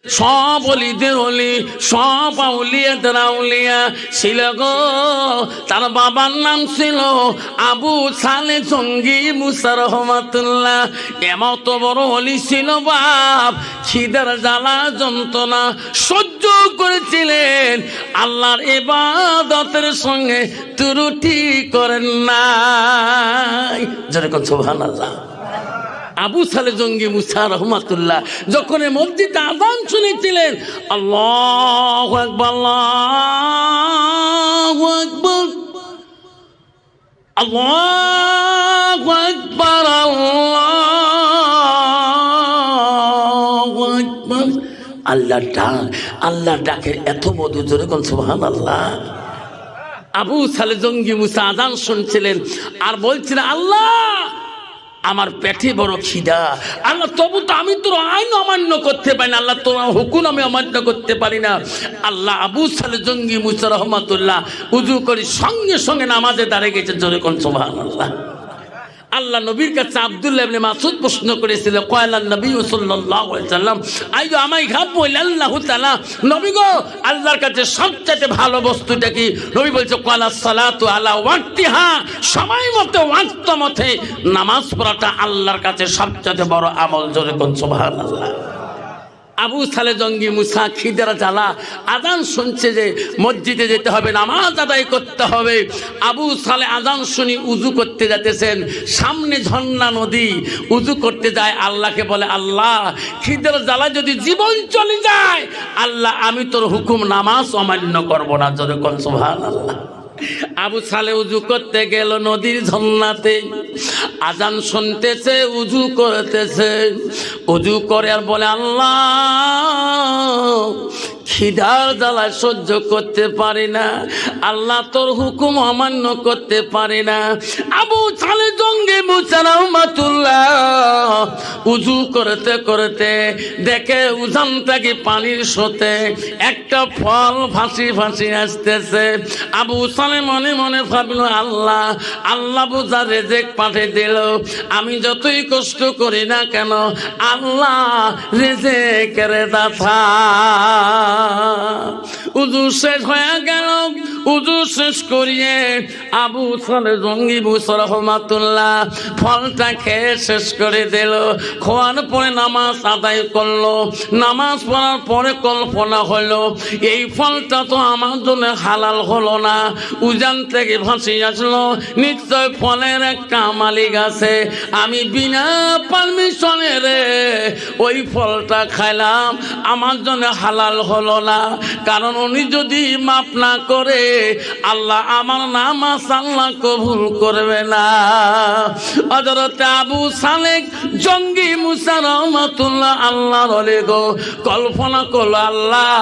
সব অলিদের অলি, সব আউলিয়াদের আউলিয়া ছিল গো। তার বাবার নাম ছিল আবু সালে জঙ্গি মুসা রহমাতুল্লাহ। এমত বড় অলি ছিল বাপ, খিদার জ্বালা যন্ত্রণা সহ্য করেছিলেন, আল্লাহর ইবাদতের সঙ্গে ত্রুটি করেন নাই। যেরকম সুবহানাল্লাহ। আবু সালে জঙ্গি মুসা রহমাতুল্লাহ যখন মসজিদে আযান শুনেছিলেন, আল্লাহু আকবার, আল্লাহু আকবার, আল্লাহু আকবার, আল্লাহু আকবার। আল্লাহ ডাকের এত মধু, যেরকম সুবহানাল্লাহ। আবু সালে জঙ্গি মুসা আযান শুনছিলেন আর বলছিলেন, আল্লাহ আমার পেটে বড় খিদা, আল্লাহ তবু তো আমি তোর আইন অমান্য করতে পারি না, আল্লাহ তোর হুকুম আমি অমান্য করতে পারি না। আল্লাহ আবু সালে জঙ্গি মুসা রহমাতুল্লাহ উযু করে সঙ্গে সঙ্গে নামাজে দাঁড়িয়ে গেছে। জোরে কোন সুবহানাল্লাহ। আল্লাহ নবীর কাছে আব্দুল্লাহ ইবনে মাসউদ প্রশ্ন করেছিল, কয়লান নবী সাল্লাল্লাহু আলাইহি ওয়াসাল্লাম আইয়ু আমাই খাবো আল্লাহু তাআলা, নবী গো আল্লাহর কাছে সবচেয়ে ভালো বস্তুটা কি? নবী বলছে, ক্বালা সালাতু আলা ওয়াক্তিহা, সময় মতো ওয়াক্ত মতে নামাজ পড়াটা আল্লাহর কাছে সবচেয়ে বড় আমল। জোরে কোন সুবহানাল্লাহ। আবু সালে জঙ্গি মুসা খিদার জ্বালা, আযান শুনছে যে মসজিদে যেতে হবে, নামাজ আদায় করতে হবে। আবু সালে আযান শুনি উযু করতে যেতেছেন, সামনে ঝর্ণা নদী, উযু করতে যায়, আল্লাহকে বলে, আল্লাহ খিদার জ্বালা যদি জীবন চলে যায়, আল্লাহ আমি তোর হুকুম নামাজ অমান্য করব না। জোরে কোন সুবহানাল্লাহ। আবু সালে উযু করতে গেল নদীর ঝর্ণাতে, আযান শুনতেছে, উযু করতেছে, উযু করে আর বলে, আল্লাহ খিদার জ্বালা সহ্য করতে পারি না, আল্লাহ তোর হুকুম অমান্য করতে পারি না। আবু সালে জঙ্গি মুসা রহমাতুল্লাহ উযু করতে করতে দেখে উজান থেকে পানির স্রোতে একটা ফল ভাসি ভাসি আসতেছে। আবু সালে মনে মনে ভাবল, আল্লাহ আল্লাহ বোঝা রেজেক পাঠিয়ে দিল, আমি যতই কষ্ট করি না কেন আল্লাহ রেজেকের দাতা। উযু শেষ হয়ে গেল, উযু শেষ করিয়ে আবু সালে জঙ্গি মুসা রহমাতুল্লাহ ফলটা খেয়ে শেষ করে দিল। খাওয়ার পরে নামাজ আদায় করলো। নামাজ পড়ার পরে কল্পনা হলো, এই ফলটা তো আমার জন্য হালাল হলো না, উজান থেকে ভাসি আসলো, নিশ্চয় ফলের একটা মালিক আছে, আমি বিনা পারমিশনে রে ওই ফলটা খাইলাম, আমার জন্য হালাল হলো না। কারণ উনি যদি মাফ না করে আল্লাহ আমার নামাজ আল্লাহ কবুল করবে না। হযরত আবু সালে জঙ্গি মুসা রহমাতুল্লাহ আল্লাহর ওলি গো কল্পনা করলো, আল্লাহ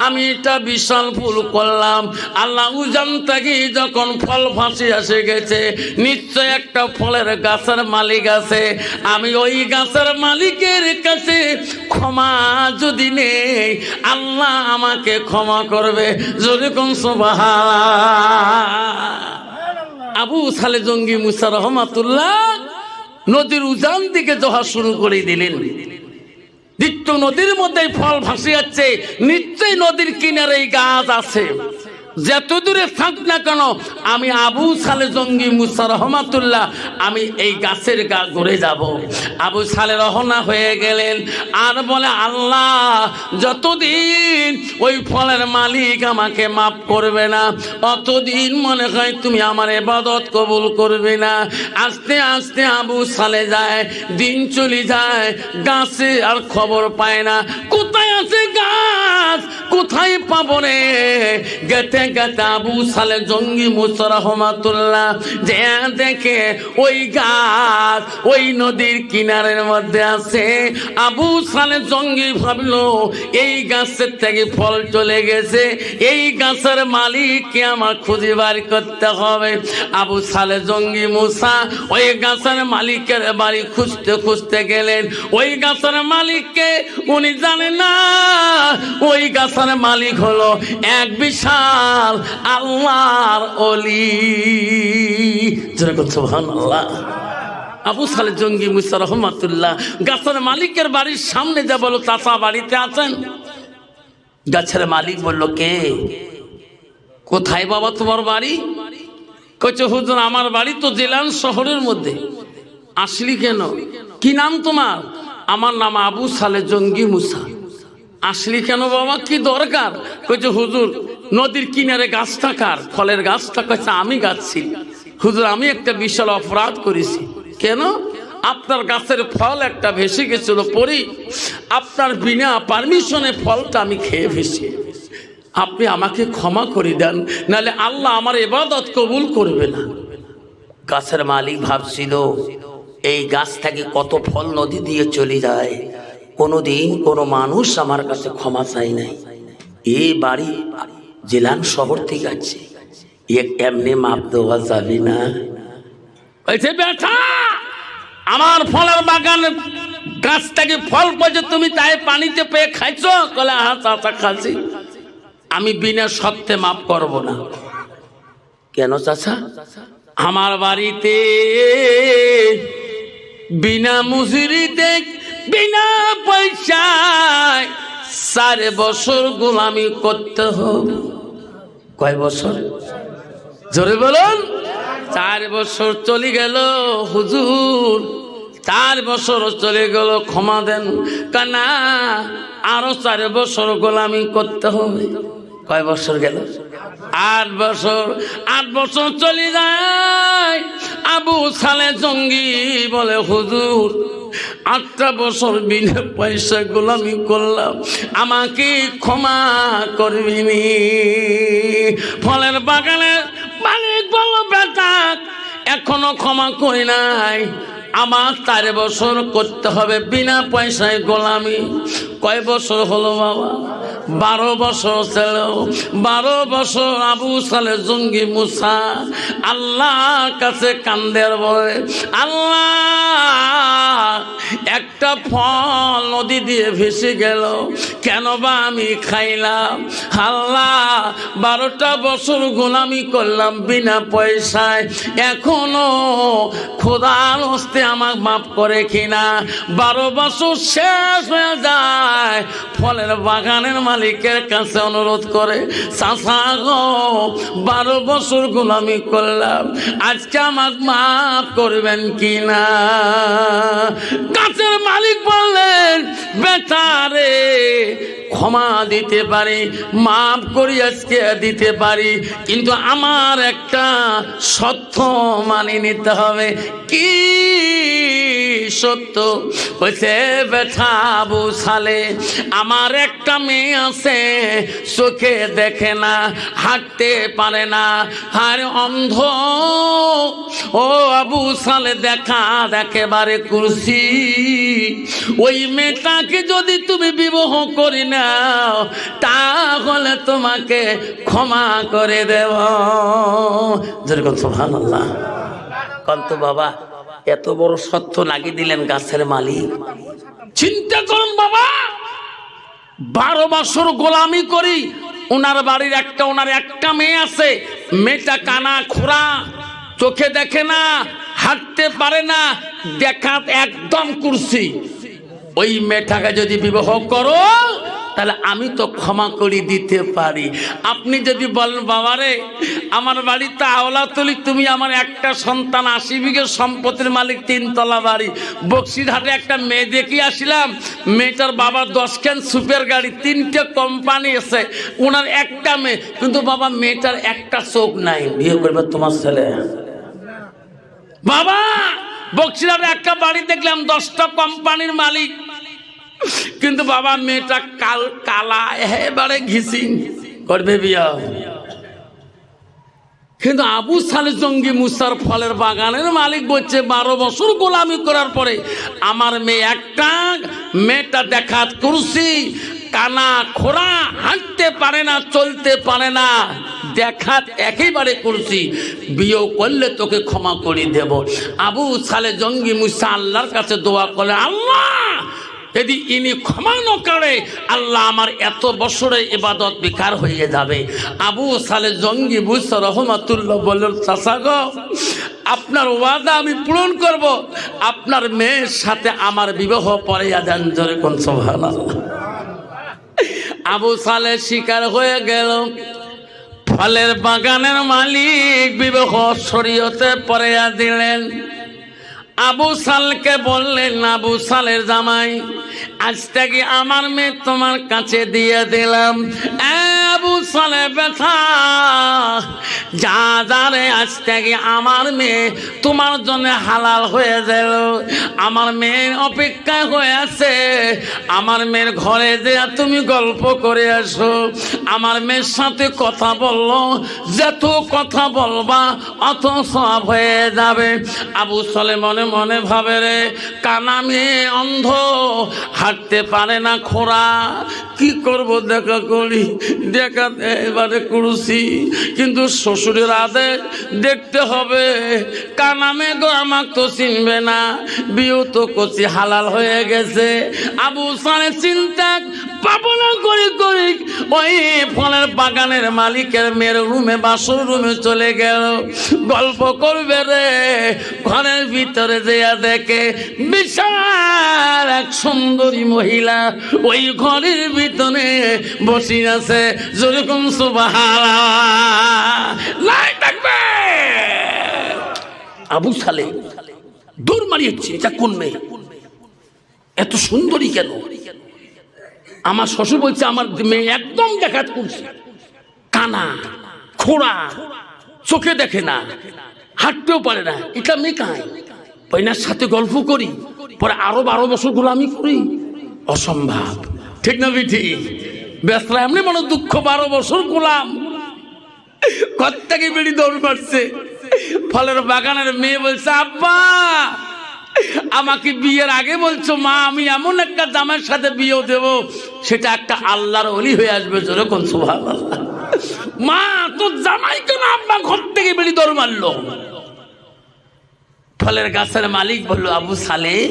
আমি এটা বিশাল ভুল করলাম, আল্লাহ উজান থেকে যখন ফল ফাঁসি এসে গেছে, নিশ্চয় একটা ফলের গাছের মালিক আছে, আমি ওই গাছের মালিকের কাছে ক্ষমা যদি নেই আল্লাহ আমাকে ক্ষমা করবে। যেরকম সুবহানাল্লাহ। আবু সালে জঙ্গি মুসা রহমাতুল্লাহ নদীর উজান দিকে যাওয়া শুরু করে দিলেন। দ্বিতীয় নদীর মধ্যে ফল ভাসি যাচ্ছে, নিশ্চয়ই নদীর কিনারে গাছ আছে, যত দূরে থাক না কেন আমি আবু সালে জঙ্গি মুসা রহমাতুল্লাহ আমি এই গাছের গা ঘুরে যাব। আবু সালে রওনা হয়ে গেলেন আর বলে, আল্লাহ যতদিন ওই ফলের মালিক আমাকে মাফ করবে না, অতদিন মনে হয় তুমি আমার ইবাদত কবুল করবে না। আস্তে আস্তে আবু সালে যায়, দিন চলে যায়, গাছে আর খবর পায় না, কোথায় আছে গাছ, কোথায় পাবো রে। গেতে গেতে আবু সালে জঙ্গি মুসা রহমাতুল্লাহ যে দেখে ওই গাছ ওই নদীর কিনারের মধ্যে আছে। আবু সালে জঙ্গি ভাবলো এই গাছের থেকে ফল চলে গেছে, এই গাছের মালিককে আমার খুঁজে বার করতে হবে। আবু সালে জঙ্গি মুসা ওই গাছের মালিকের বাড়ি খুঁজতে খুঁজতে গেলেন। ওই গাছের মালিককে উনি জানেন না, ওই গাছের মালিক হলো এক বিশাল আল্লাহর ওলি। যেরকম সুবহানাল্লাহ। আবু সালে জঙ্গি মুসা রহমাতুল্লাহ গাছের মালিকের বাড়ির সামনে যা বলো, চাচা বাড়িতে আছেন? গাছের মালিক বলল, কে? কোথায় বাবা তোমার বাড়ি? কইছে, হুজুর আমার বাড়ি তো জিলান শহরের মধ্যে। আসলি কেন? কি নাম তোমার? আমার নাম আবু সালে জঙ্গি মুসা। আসলি কেন বাবা, কি দরকার? কইছে, হুজুর নদীর কিনারে গাছটা কার? ফলের গাছটা। কইছে, আমি গাছছি। হুজুর আমি একটা বিশাল অপরাধ করেছি। কেন? আপনার গাছের ফল একটা ভেসে গেছিল, পরি আপনার বিনা পারমিশনে ফলটা আমি খেয়ে ফেছি। আপনি আমাকে ক্ষমা করে দেন, নাহলে আল্লাহ আমার ইবাদত কবুল করবে না। গাছের মালিক ভাবছিল, এই গাছ থেকে কত ফল নদী দিয়ে চলে যায়, কোনোদিন কোনো মানুষ আমার কাছে ক্ষমা চাই নাই। এই বাড়ি জেলান শহর থেকে আছে, এমনি মাপ দেওয়া যাবে না। বেটা আমার ফলের বাগান গাছ থেকে ফল পড়ছে, তুমি তাই পানিতে পেয়ে খাইছ? কলে হ্যাঁ চাচা খাচ্ছি। আমি বিনা শর্তে মাফ করব না। কেন চাচা? আমার বাড়িতে বিনা মজুরিতে বিনা পয়সায় 4 বছর গোলামি করতে হবে। কয় বছর? জোরে বলুন। 4 বছর চলে গেল হুজুর, 4 বছর চলে গেল, ক্ষমা দেন। কানা আরো 4 বছর গোলামি করতে হবে। কয় বছর গেল? 8 বছর। 8 বছর চলে যায়। আবু সালে জঙ্গি বলে, হুজুর 8টা বছর বিনা পয়সা গোলামি করলাম, আমাকে ক্ষমা করবিনি? ফলের বাগানের মালিক বলল, বেটা এখনো ক্ষমা করি নাই, আমার 4 বছর করতে হবে বিনা পয়সায় গোলামি। কয় বছর হলো বাবা? 12 বছর ছিল। 12 বছর আবু সালে জঙ্গি মুসা আল্লাহর কাছে কান্দের বলে, আল্লাহ একটা ফল নদী দিয়ে ভেসে গেল, কেন বা আমি খাইলাম? আল্লাহ 12টা বছর গোলামি করলাম বিনা পয়সায়, এখনো খোদার হস্তে আমাকে মাফ করে কিনা? 12 বছর শেষ হয়ে যায়, ফলের বাগানের মালিকের কাছে অনুরোধ করে, চাচা গো 12 বছর গোলামি করলাম, আজকে আমাকে মাফ করবেন কিনা? গাছের মালিক বললেন, বেটা রে ক্ষমা দিতে পারি, মাফ করি আজকে দিতে পারি, কিন্তু আমার একটা সত্য মানি নিতে হবে। কি সত্য? হয়েছে বেটা আবু সালে, আমার একটা মেয়ে আছে, চোখে দেখে না, হাঁটতে পারে না, আর অন্ধ। ও আবু সালে দেখা একেবারে কুরসি। ওই মেয়েটাকে যদি তুমি বিবাহ করি নাও, তাহলে তোমাকে ক্ষমা করে দেব। যেরকম সুবহানাল্লাহ। কন্ত বাবা এত বড় সত্য লাগিয়ে দিলেন গাছের মালিক। চিন্তা করুন বাবা, 12 বছর গোলামি করি, ওনার বাড়ির ওনার একটা মেয়ে আছে, মেয়েটা কানা খোড়া, চোখে দেখে না, হাঁটতে পারে না, দেখা একদম কুরসি। ওই মেয়েটাকে যদি বিবাহ করো, তাহলে আমি তো ক্ষমা করে দিতে পারি। আপনি যদি বলেন, বাবারে আমার বাড়িতে আওলাতলি, তুমি আমার একটা সন্তান, 80 বিঘে সম্পত্তির মালিক, 3 তলা বাড়ি, বক্সিরহাটে একটা মেয়ে দেখে আসলাম, মেয়েটার বাবার 10 খান সুপার গাড়ি, 3টে কোম্পানি আছে, ওনার একটা মেয়ে, কিন্তু বাবা মেয়েটার একটা চোখ নাই, বিয়ে করবে তোমার ছেলে? বাবা বক্সিরহাটে একটা বাড়ি দেখলাম, 10টা কোম্পানির মালিক, কিন্তু বাবা মেয়েটা কালা, এবারে ঘিসিং করবে বিয়া। কিন্তু আবু সালে জঙ্গি মুসার ফলের বাগানের মালিক বলছে, 12 বছর গোলামি করার পরে আমার মেয়ে একটা, মেয়েটা দেখাত কুরসি, কানা খোড়া, হাঁটতে পারে না, চলতে পারে না, দেখাত একেবারে কুরসি, বিয়ে করলে তোকে ক্ষমা করে দেব। আবু সালে জঙ্গি মুসা আল্লাহর কাছে দোয়া করলে, আল্লাহ যদি ইনি ক্ষমা না করে, আল্লাহ আমার এত বছরে ইবাদত বেকার হয়ে যাবে। আবু সালে জঙ্গি মুসা রহমাতুল্লাহ বললেন, চাচা গো আপনার ওয়াদা আমি পূরণ করব, আপনার মেয়ের সাথে আমার বিবাহ পরে দেন। জোরে কোন সুবহানাল্লাহ। আবু সালেহ শিকার হয়ে গেল। ফলের বাগানের মালিক বিবাহ শরীয়তে পড়াইয়া দিলেন। আবু সালকে বললেন, আবু সালের জামাই, আজ থেকে আমার মেয়ে তোমার কাছে দিয়ে দিলাম। আবু সালে ব্যথা যা যারে, আজ থেকে আমার মেয়ে তোমার জন্য হালাল হয়ে গেল। আমার মেয়ের অপেক্ষা হয়ে আছে, আমার মেয়ের ঘরে যে তুমি গল্প করে আসো। আমার মেয়ের সাথে কথা বললো, যত কথা বলবা অত সব হয়ে যাবে। আবু সালে মনে মনে ভাবে, রে কানা মেয়ে, অন্ধ, হাঁটতে পারে না, খোঁড়া, কি করব, দেখা করি, দেখা এবারে করছি, কিন্তু শ্বশুরের আদেশ দেখতে হবে। কানা মেয়ে গো, আমাকে তো চিনবে না, বিয়ে তো করছি, হালাল হয়ে গেছে। আবু সালে চিন্তা ভাবনা করি করি ওই ফলের বাগানের মালিকের মেয়ের রুমে, বাসর রুমে চলে গেল। গল্প করবে রে, ঘরের ভিতরে যেয়া দেখে বিশাল এক সুন্দরী মহিলা ওই ঘরের ভিতরে বসে আছে। যেরকম সুবহানাল্লাহ থাকবে। আবু সালেহ দৌড় মারিয়েছে, এটা কোন মেয়ে, এত সুন্দরী কেন? আমার শ্বশুর বলছে আমার মেয়ে একদম দেখাত করছে, কানা, খোঁড়া, চোখে দেখে না, হাঁটতেও পারে না, এটা মেয়ে কায়? পয়নার সাথে গল্প করি, পরে আরো 12 বছর গোলামি করি, অসম্ভব। ঠিক না বিঠি? বেসরা এমনি মনে দুঃখ, 12 বছর গোলাম। কত্তাকে বেড়ি দৌড় মারছে। ফলের বাগানের মেয়ে বলছে, আব্বা আমাকে বিয়ের আগে বলছো মা আমি এমন একটা জামাইয়ের সাথে বিয়ে দেব, সেটা একটা আল্লাহর ওলি হয়ে আসবে। যেরকম সুবহানাল্লাহ। মা তোর জামাই কেন? আব্বা ঘর থেকে বেড়ি দৌড় মারলো। ফলের গাছের মালিক বলল, আবু সালেহ,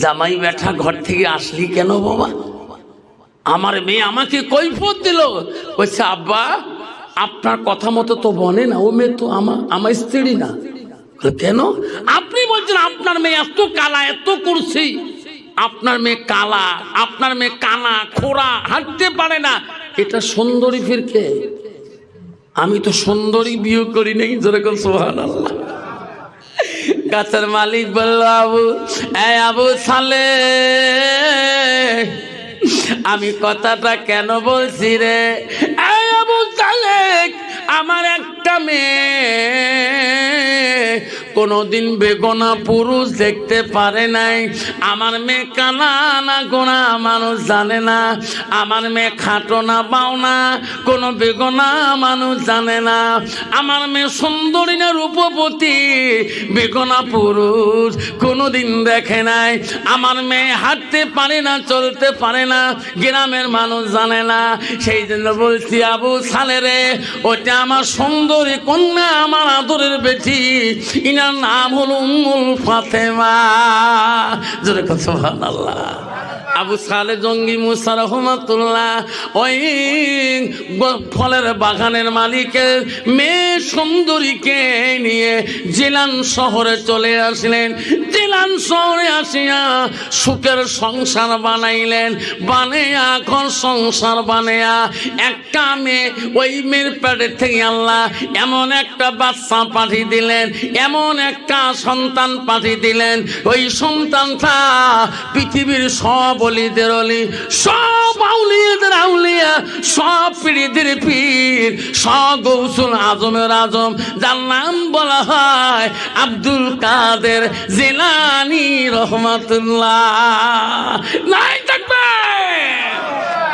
জামাই বেটা ঘর থেকে আসলি কেন বাবা? আমার মেয়ে আমাকে কৈফিয়ত দিল। বলছে, আব্বা আপনার কথা মতো তো বনে না, ও মেয়ে তো আমার স্ত্রী না। কেন? আপনি বলছেন আপনার মেয়ে এত কালা, এত করছি, আপনার মেয়ে কালা, আপনার মেয়ে কানা, খোঁড়া, হাঁটতে পারে না, এটা সুন্দরী ফিরকে? আমি তো সুন্দরী বিয়ে করি নাই। যেরকম সুবহানাল্লাহ। গাছের মালিক বলল, আবু সালেহ, আমি কথাটা কেন বলছি রে? আবু সালেহ, আমার একটা মেয়ে কোনদিন বেগনা পুরুষ দেখতে পারে নাই। আমার মেয়ে কানা না গোনা মানুষ জানে না। আমার মেয়ে খাটো না বাওনা কোনো বেগনা মানুষ জানে না। আমার মেয়ে সুন্দরী না রূপবতী বেগনা পুরুষ কোনোদিন দেখে নাই। আমার মেয়ে হাঁটতে পারে না, চলতে পারে না, গ্রামের মানুষ জানে না। সেই জন্য বলছি, আবু সালেহ রে, ওটা আমার সুন্দরী কন্যা, আমার আদরের বেটি, ইনার নাম হলো উম্মুল ফাতেমা। যেরকম সুবহানাল্লাহ। আবু সালেহ জঙ্গি মুসা রহমাতুল্লাহ ওই ফলের বাগানের মালিকের মেয়ে সুন্দরীকে নিয়ে জিলান শহরে চলে আসলেন। জিলান শহরে আসিয়া সুখের সংসার বানাইলেন। বানাইয়া ঘর সংসার বানাইয়া একটা মেয়ে, ওই মেয়ের পেটের থেকে আল্লাহ এমন একটা বাচ্চা পাঠিয়ে দিলেন, এমন একটা সন্তান পাঠিয়ে দিলেন। ওই সন্তানটা পৃথিবীর সব অলিদের অলি, সব আউলিয়াদের আউলিয়া, সব পীরদের পীর, সব গৌসুল আজমের আজম, যার নাম বলা হয় আব্দুল কাদের জিলানী রহমাতুল্লাহ। নাই থাকবে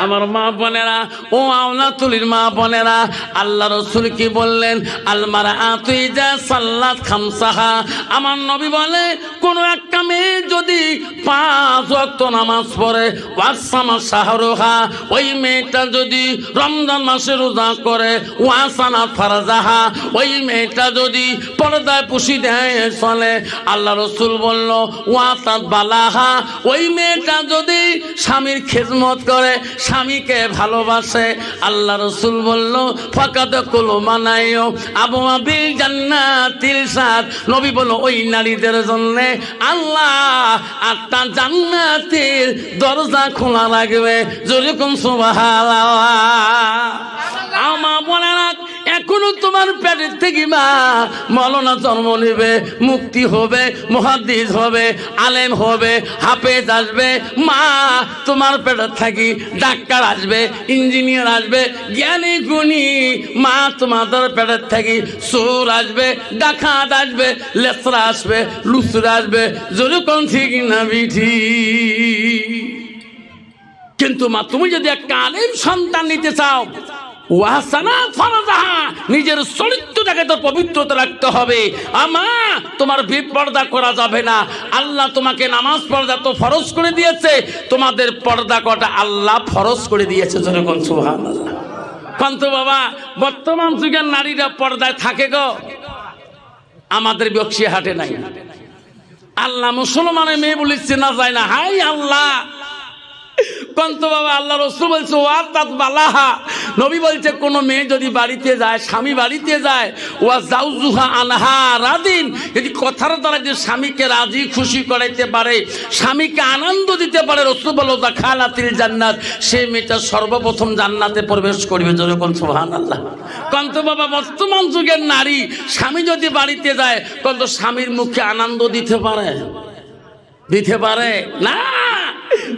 আমার মা বোনেরা, ও আওলাতুলির মা বোনেরা, আল্লাহ রাসূল কি বললেন? আলমারা আতুইজা সাল্লাত খামসাহা। আমার নবী বলে, কোন একটা মেয়ে যদি 5 ওয়াক্ত নামাজ পড়ে, ওয়াসামা শাহরুহা, ওই মেয়েটা যদি রমজান মাসে রোজা করে, ওয়াসানা ফারজাহা, ওই মেয়েটা যদি পর্দায় পুষি দেয় চলে, আল্লাহ রাসূল বলল ওয়াতাত বালাহা, ওই মেয়েটা যদি স্বামীর খেদমত করে, স্বামীকে ভালোবাসে, আল্লাহ রসুল বলল ফাকাদ কুলু মানাইও আবু আবিল জান্নাতিল সাদ। নবী বলল ওই নারীদের জন্য আল্লাহ 8টা জান্নাতের দরজা খোলা রাখবে। যেরকম সুবহানাল্লাহ। আমা বলে না এখনো তোমার পেটের থেকে মা মৌলানা জন্ম নেবে, মুক্তি হবে, মুহাদ্দিস হবে, আলেম হবে, হাফেজ আসবে। মা তোমার পেটের থাকি ডাক্তার আসবে, ইঞ্জিনিয়ার আসবে, জ্ঞানী গুণী। মা তোমাদের পেটের থাকি সুর আসবে, ডাকাত আসবে, লেসরা আসবে, লুসরা আসবে। যেরকম ঠিক না বিঠি। কিন্তু মা তুমি যদি একটা আলেম সন্তান নিতে চাও, নিজের চরিত্রটাকে তো পবিত্রতা রাখতে হবে। আমা তোমার বেপর্দা করা যাবে না। আল্লাহ তোমাকে নামাজ পর্দা তো ফরজ করে দিয়েছে, তোমাদের পর্দা কটা আল্লাহ ফরজ করে দিয়েছে। যেরকম সুবহানাল্লাহ। কিন্তু বাবা বর্তমান যুগের নারীরা পর্দায় থাকে গো, আমাদের বক্সি হাটে নাই। আল্লাহ মুসলমানের মেয়ে বলেছে না যায় না। হাই আল্লাহ কন্ত বাবা আল্লাহ রসুল বলছে ওয়াতাত বালাহা। নবী বলছে কোন মেয়ে যদি বাড়িতে যায়, স্বামী বাড়িতে যায়, ওয়া জাউজুহা আনহা রাদিন, যদি কথার দ্বারা যে স্বামীকে রাজি খুশি করাইতে পারে, স্বামীকে আনন্দ দিতে পারে, রসুল বলল দাখালাতিল জান্নাত, সেই মেয়েটা সর্বপ্রথম জান্নাতে প্রবেশ করবে। যেরকম সুবহানাল্লাহ। কন্ত বাবা বর্তমান যুগের নারী স্বামী যদি বাড়িতে যায়, কন্ত স্বামীর মুখে আনন্দ দিতে পারে? দিতে পারে না।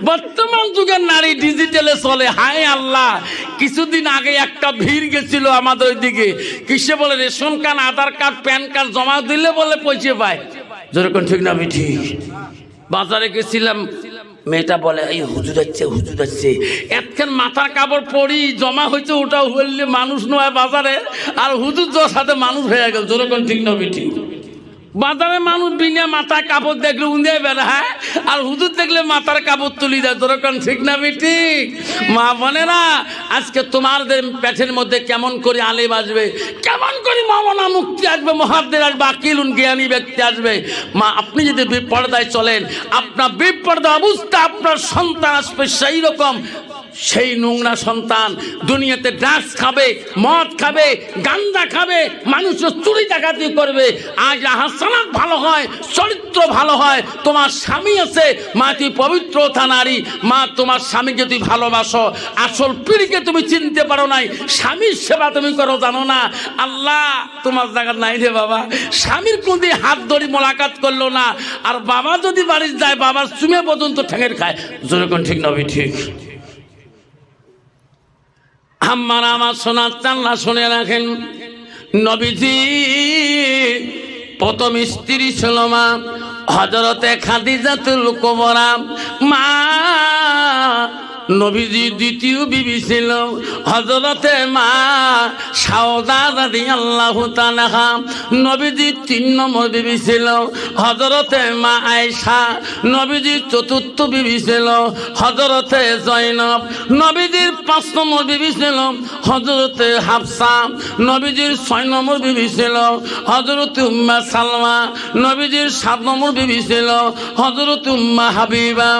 বর্তমান যুগের নারী ডিজিটালে চলে। হায় আল্লাহ, কিছুদিন আগে একটা ভিড় গেছিল আমাদের ওইদিকে, কিসে বলে রেশন কার্ড, আধার কার্ড, প্যান কার্ড জমা দিলে বলে পয়সা পায়। যেরকম ঠিক না আমি ঠিক। বাজারে গেছিলাম, মেয়েটা বলে এই হুজুর যাচ্ছে এতক্ষণ মাথার কাপড় পরি জমা হয়েছে, ওটা হইলে মানুষ নয় বাজারে, আর হুজুর যার সাথে মানুষ হয়ে গেল। যেরকম ঠিক না আমি ঠিক। বাজারে মানুষ বিনা মাথায় কাপড় দেখলে উঁদে বেড়ায়, আর হুজুর দেখলে মাথার কাপড় তুলি দেয়। তোরকম ঠিক না ঠিক? মা বোনেরা, আজকে তোমাদের পেটের মধ্যে কেমন করে আলেম আসবে, কেমন করে মাওলানা মুক্তি আসবে, মুহাদ্দিস আসবে, আকিলুন জ্ঞানী ব্যক্তি আসবে। মা আপনি যদি বিপর্দায় চলেন, আপনার বিপর্দা অবস্থা আপনার সন্তান আসবে সেই রকম। সেই নোংরা সন্তান দুনিয়াতে ড্রাগস খাবে, মদ খাবে, গাঁজা খাবে, মানুষের চুরি ডাকাতি করবে। আজ হাসানাত ভালো হয়, চরিত্র ভালো হয়, তোমার স্বামী আছে, মা তুই পবিত্রতা নারী, মা তোমার স্বামীকে তুই ভালোবাসো, আসল পীরকে তুমি চিনতে পারো নাই, স্বামীর সেবা তুমি করো জানো না। আল্লাহ তোমার জায়গা নাই রে বাবা। স্বামীর কোনদিন হাত ধরি মোলাকাত করলো না, আর বাবা যদি বাড়ি যায় বাবার চুমে পর্যন্ত ঠেঙের খায়। যেরকম ঠিক নবী ঠিক। আমার আমার সোনার চাল্লা শুনে রাখেন, নবীজি প্রথম স্ত্রী ছিল মা হযরতে খাদিজাতুল কুবরা। মা নবীজি দ্বিতীয় বিবি ছিল হযরতে মা সাউদা রাদিয়াল্লাহু তাআলা। নবীজি 3 নম্বর বিবি ছিল হযরতে মা আয়েশা। নবীজির চতুর্থ বিবি ছিল হযরতে জয়নব। নবীজির 5 নম্বর বিবি ছিল হযরতে হাফসা। নবীজির 6 নম্বর বিবি ছিল হযরতে উম্মে সালমা। নবীজির 7 নম্বর বিবি ছিল হযরতে উম্মে হাবিবা।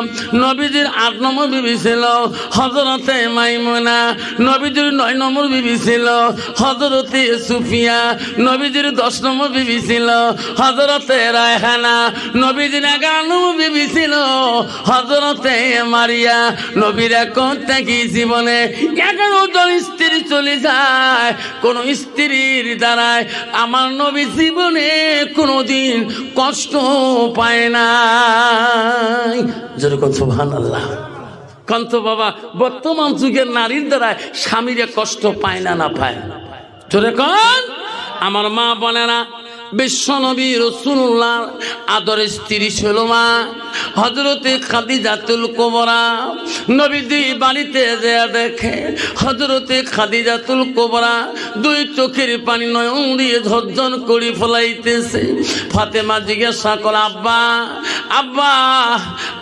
নবীজির 8 নম্বর বিবি ছিল হযরতে মাইমুনা। নবীজির 9 নম্বর বিবি ছিল হযরতে সুফিয়া। নবীজির 10 নম্বর বিবি ছিল হযরতে রায়হানা। নবীজির 11 নম্বর বিবি ছিল হযরতে মারিয়া। নবীর এখন থেকে জীবনে 11 জন স্ত্রী চলে যায়। কোন স্ত্রীর দ্বারায় আমার নবী জীবনে কোনোদিন কষ্ট পায় না। যেরকম সুবহানাল্লাহ। কিন্তু বাবা বর্তমান যুগের নারীর দ্বারা স্বামীরা কষ্ট পায় না, না পায়? যেরকম আমার মা বলে না, বিশ্বনবী রাসূলুল্লাহ আদরের স্ত্রী ছিল মা হযরতে খাদিজাতুল কুবরা। নবীজি বাড়িতে যেয়ে দেখে হযরতে খাদিজাতুল কুবরা 2 চোখের পানি নয়ন দিয়ে ঝরঝর করে ফলাইতেছে। ফাতেমা জিজ্ঞাসা করে, আব্বা আব্বা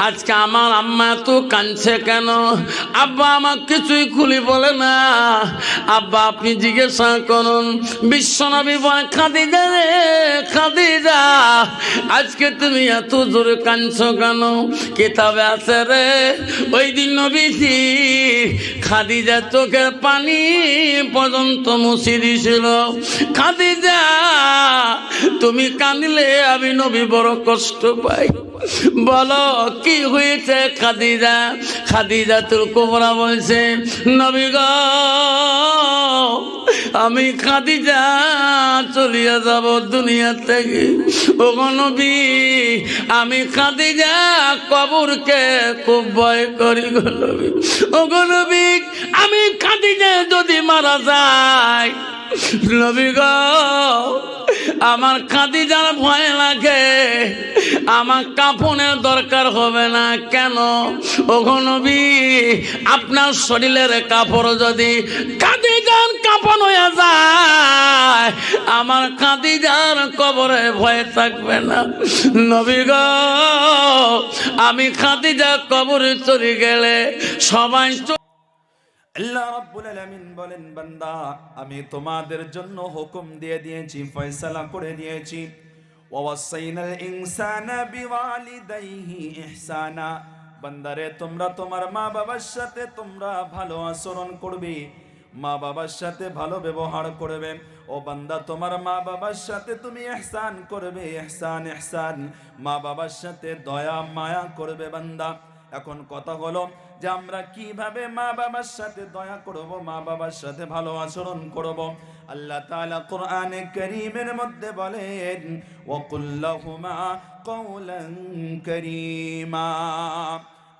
আজকে আমার আম্মা এত কাঁদছে কেন? আব্বা আমার কিছুই খুলে বলে না। আব্বা আপনি জিজ্ঞাসা করুন। বিশ্বনবী বলে, খাদিজা রে খাদিজা, আজকে তুমি এত জোরে কাঁদছো কেন? কিতাবে আছে রে, ওই দিন নবীজি খাদিজা চোখের পানি পর্যন্ত মুছে দিয়েছিল। খাদিজা, তুমি কাঁদিলে আমি নবী বড় কষ্ট পাই। বলো কি হয়েছে খাদিজা? খাদিজাতুল কুবরা বলছে, নবী গো, আমি খাদিজা চলিয়া যাব দুনিয়া থেকে। ওগো নবী, আমি খাদিজা কবরকে খুব ভয় করি গো নবী। ওগো নবী, আমি খাদিজা যদি মারা যায়, নবী গো, আমার খাদিজার ভয় লাগে, আমার কাফনের দরকার হবে না। কেন? ওগো নবী, আপনার শরীরের কাপড় যদি খাদিজার কাফন হয়ে যায়, আমার খাদিজার কবরে ভয় থাকবে না। নবী গো, আমি খাদিজা কবরে চলে গেলে সবাই আল্লাহ রাব্বুল আলামিন বলেন, বান্দা, আমি তোমাদের জন্য হুকুম দিয়ে দিয়েছি, ফয়সালা করে দিয়েছি। ওয়াসাইনাল ইনসানা বিওয়ালিদাইহি ইহসানা। বান্দারে, তোমরা তোমার মা বাবার সাথে তোমরা ভালো আচরণ করবে, মা বাবার সাথে ভালো ব্যবহার করবে। ও বান্দা, তোমার মা বাবার সাথে তুমি ইহসান করবে, ইহসান ইহসান, মা বাবার সাথে দয়া মায়া করবে বান্দা। এখন কথা হলো যে আমরা কিভাবে মা বাবার সাথে দয়া করব, মা বাবার সাথে ভালো আচরণ করব। আল্লাহ তাআলা কোরআনে কারীমের মধ্যে বলেন, ওয়াকুল লাহুমা কওলান কারীমা।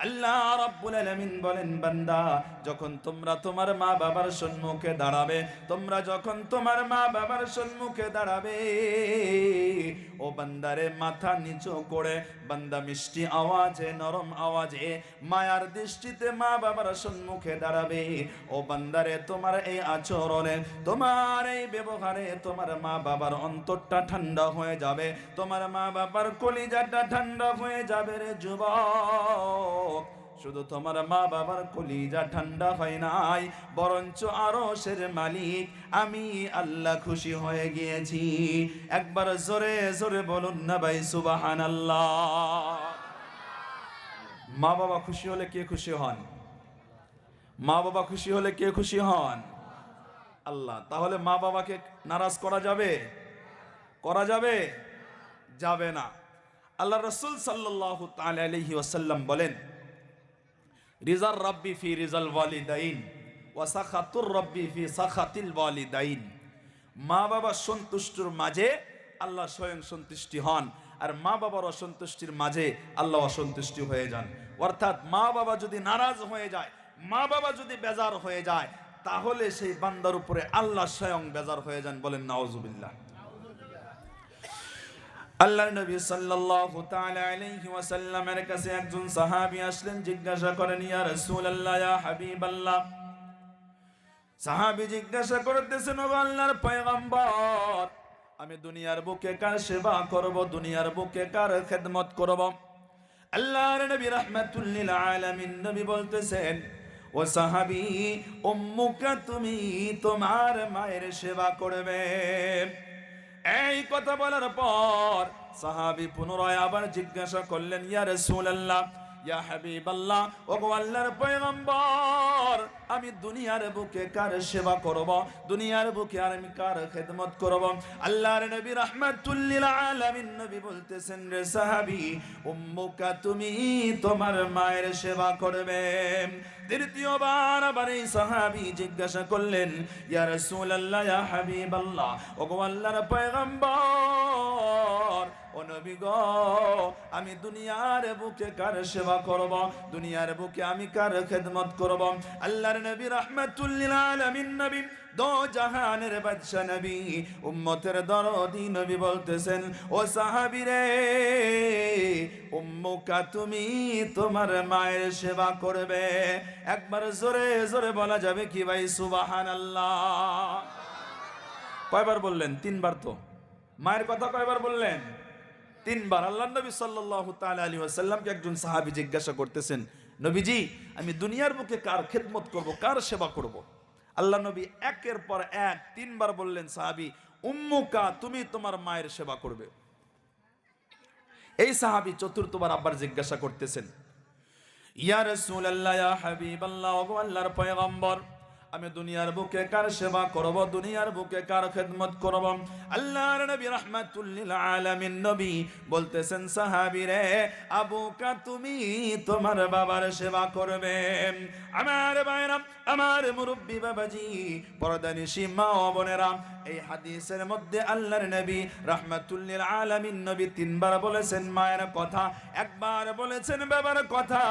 আল্লাহ রাব্বুল আলামিন বলেন, বান্দা, যখন তোমরা তোমার মা বাবার সম্মুখে দাঁড়াবে, তোমরা যখন তোমার মা বাবার সম্মুখে দাঁড়াবে, ও বান্দারে, মাথা নিচু করে বান্দা মিষ্টি আওয়াজে, নরম আওয়াজে, মায়ার দৃষ্টিতে মা বাবার সম্মুখে দাঁড়াবে। ও বান্দারে, তোমার এই আচরণে, তোমার এই ব্যবহারে তোমার মা বাবার অন্তরটা ঠান্ডা হয়ে যাবে, তোমার মা বাবার কলিজাটা ঠান্ডা হয়ে যাবে রে যুবক। শুধু তোমার মা বাবার কলিজা ঠান্ডা হয় নাই, বরঞ্চ আরশের মালিক আমি আল্লাহ খুশি হয়ে গিয়েছি। একবার জোরে জোরে বলুন না ভাই, সুবহানাল্লাহ। মা বাবা খুশি হলে কে খুশি হন? মা বাবা খুশি হলে কে খুশি হন? আল্লাহ। তাহলে মা বাবাকে নারাজ করা যাবে? করা যাবে? যাবে না। আল্লাহ রাসূল সাল্লাল্লাহু তাআলা আলাইহি ওয়াসাল্লাম বলেন, রিজার রাব্বি ফি রিজাল ওয়ালিদাইন ওয়া সাখাতুর রাব্বি ফি সাখাতিল ওয়ালিদাইন। মা বাবার সন্তুষ্টির মাঝে আল্লাহ স্বয়ং সন্তুষ্টি হন, আর মা বাবার অসন্তুষ্টির মাঝে আল্লাহ অসন্তুষ্টি হয়ে যান। অর্থাৎ মা বাবা যদি নারাজ হয়ে যায়, মা বাবা যদি বেজার হয়ে যায়, তাহলে সেই বান্দার উপরে আল্লাহ স্বয়ং বেজার হয়ে যান। বলেন নাউজুবিল্লাহ। আল্লাহর নবী সাল্লাল্লাহু তাআলা আলাইহি ওয়াসাল্লামের কাছে একজন সাহাবী আসলেন, জিজ্ঞাসা করেন, ইয়া রাসূলুল্লাহ, ইয়া হাবিবাল্লাহ। সাহাবী জিজ্ঞাসা করতেছেন, ও আল্লাহর পয়গম্বর, আমি দুনিয়ার বুকে কার সেবা করব, দুনিয়ার বুকে কার খেদমত করব? আল্লাহর নবী রাহমাতুল লিল আলামিন নবী বলতেছেন, ও সাহাবী, উম্মুকা, তুমি তোমার মায়ের সেবা করবে। এই কথা বলার পর সাহাবী পুনরায় আবার জিজ্ঞাসা করলেন, ইয়া রাসূলুল্লাহ, ইয়া হাবিবাল্লাহ, ওগো আল্লাহর পয়গম্বর, আমি দুনিয়ার বুকে কার সেবা করব, দুনিয়ার বুকে আর আমি কার খেদমত করব? আল্লাহর নবী রাহমাতুল লিল আলামিন নবী বলতেছেন, রে সাহাবী, উম্মুকা, তুমি তোমার মায়ের সেবা করবে। দ্বিতীয়বার আবার এই সাহাবী জিজ্ঞাসা করলেন, ইয়া রাসূলুল্লাহ, ইয়া হাবিবাল্লাহ, ওগো আল্লাহর পয়গম্বর, ও নবী গো, আমি দুনিয়ার বুকে কার সেবা করব, দুনিয়ার বুকে আমি কার খেদমত করব? আল্লাহর নবী রাহমাতুল লিল আলামিন নবী, দো জাহানের বাদশা নবী, উম্মতের দরদি নবী বলতেছেন, ও সাহাবী রে, উম্মুকা, তুমি তোমার মায়ের সেবা করবে। একবার জোরে জোরে বলা যাবে কি ভাই? সুবহানাল্লাহ। কয়বার বললেন? তিনবার। তো মায়ের কথা কয়বার বললেন? তিনবার। আল্লাহর নবী সাল্লাল্লাহু তাআলা আলাইহি ওয়াসাল্লামকে একজন সাহাবী জিজ্ঞাসা করতেছেন, নবীজি, আমি দুনিয়ার বুকে কার খেদমত করব, কার সেবা করব? আল্লাহ নবী একের পর এক তিনবার বললেন, সাহাবী, উম্মুকা, তুমি তোমার মায়ের সেবা করবে। এই সাহাবী চতুর্থবার আব্বার জিজ্ঞাসা করতেছেন, ইয়া রাসূলুল্লাহ, ইয়া হাবিবাল্লাহ, ওগো আল্লাহর পয়গম্বর, আমি দুনিয়ার বুকে কার সেবা করব, দুনিয়ার বুকে কার খেদমত করব? আল্লাহর নবী রাহমাতুল লিল আলামিন নবী বলতেছেন, সাহাবী রে, আবুকা, তুমি তোমার বাবার সেবা করবে। আমার ভাইরা, আমার মুরব্বী বাবাজি, পর্দানিশী মা ও বোনেরা, এই হাদিসের মধ্যে আল্লাহর নবী রাহমাতুল লিল আলামিন নবী তিনবার বলেছেন মায়ের কথা, একবার বলেছেন বাবার কথা।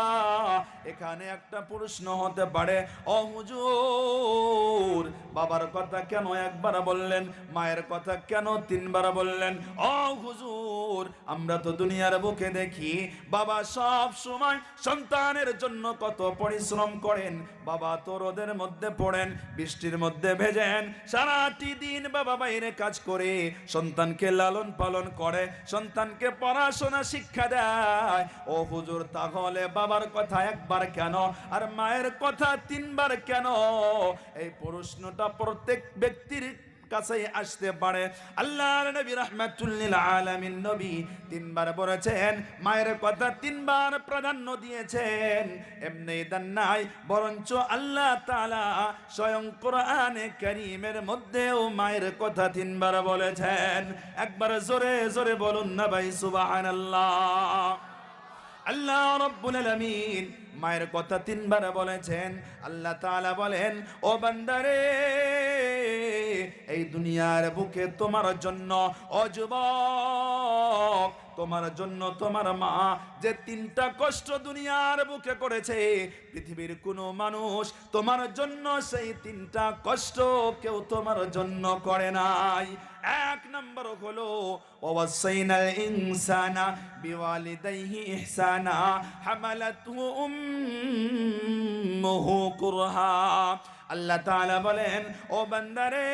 এখানে একটা প্রশ্ন হতে পারে, ও হুজুর, বাবার কথা কেন একবার বললেন, মায়ের কথা কেন তিনবার বললেন? ও হুজুর, আমরা তো দুনিয়ার বুকে দেখি বাবা সব সময় সন্তানের জন্য কত পরিশ্রম করেন। বাবা তো রোদের মধ্যে পড়েন, বৃষ্টির মধ্যে ভেজেন, সারাটি দিন বাবা বাইরে কাজ করে সন্তানকে লালন পালন করে, সন্তানকে পড়াশোনা শিক্ষা দেয়। ও হুজুর, তাহলে বাবার কথা একবার কেন আর মায়ের কথা তিনবার কেন? এই প্রশ্নটা প্রত্যেক ব্যক্তির কাছেই আসতে পারে। আল্লাহর নবী রাহমাতুল লিল আলামিন নবী তিনবার বলেছেন, মায়ের কথা তিনবার প্রাধান্য দিয়েছেন। এমনি দান নাই, বরঞ্চ আল্লাহ তাআলা স্বয়ং কোরআনে কারীমের মধ্যেও মায়ের কথা তিনবার বলেছেন। একবার জোরে জোরে বলুন না ভাই, সুবহানাল্লাহ। আল্লাহ রাব্বুল আলামিন মায়ের কথা তিনবার বলেছেন। আল্লাহ তাআলা বলেন, ও বান্দারে, এই দুনিয়ার বুকে তোমার জন্য, ও যুবক, তোমার জন্য তোমার মা যে তিনটা কষ্ট দুনিয়ার বুকে করেছে, পৃথিবীর কোনো মানুষ তোমার জন্য সেই তিনটা কষ্ট কেউ তোমার জন্য করে নাই। এক নম্বর হলো, ওয়াসাইনাল ইনসানা বিওয়ালিদাইহি ইহসানা হামালাতহু উম্মুহু কুরহা। আল্লাহ তাআলা বলেন, ও বান্দারে,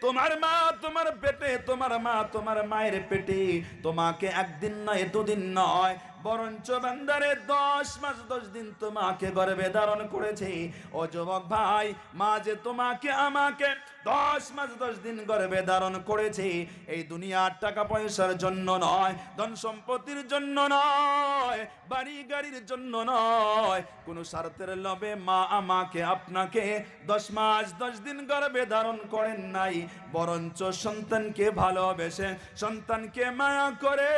তোমার মা তোমার পেটে, তোমার মা তোমার মায়ের পেটে তোমাকে একদিন নয়, দুদিন নয়, বরঞ্চ বান্দারে 10 মাস 10 দিন তোমাকে গর্ভে ধারণ করেছে। ও যুবক ভাই, মা যে তোমাকে আমাকে 10 মাস 10 দিন গর্ভে ধারণ করেছে, এই দুনিয়ার টাকা পয়সার জন্য নয়, ধন সম্পত্তির জন্য নয়, বাড়ি গাড়ির জন্য নয়, কোন স্বার্থের লোভে মা আমাকে আপনাকে 10 মাস 10 দিন গর্ভে ধারণ করেন নাই, বরঞ্চ সন্তানকে ভালোবেসে, সন্তানকে মায়া করে,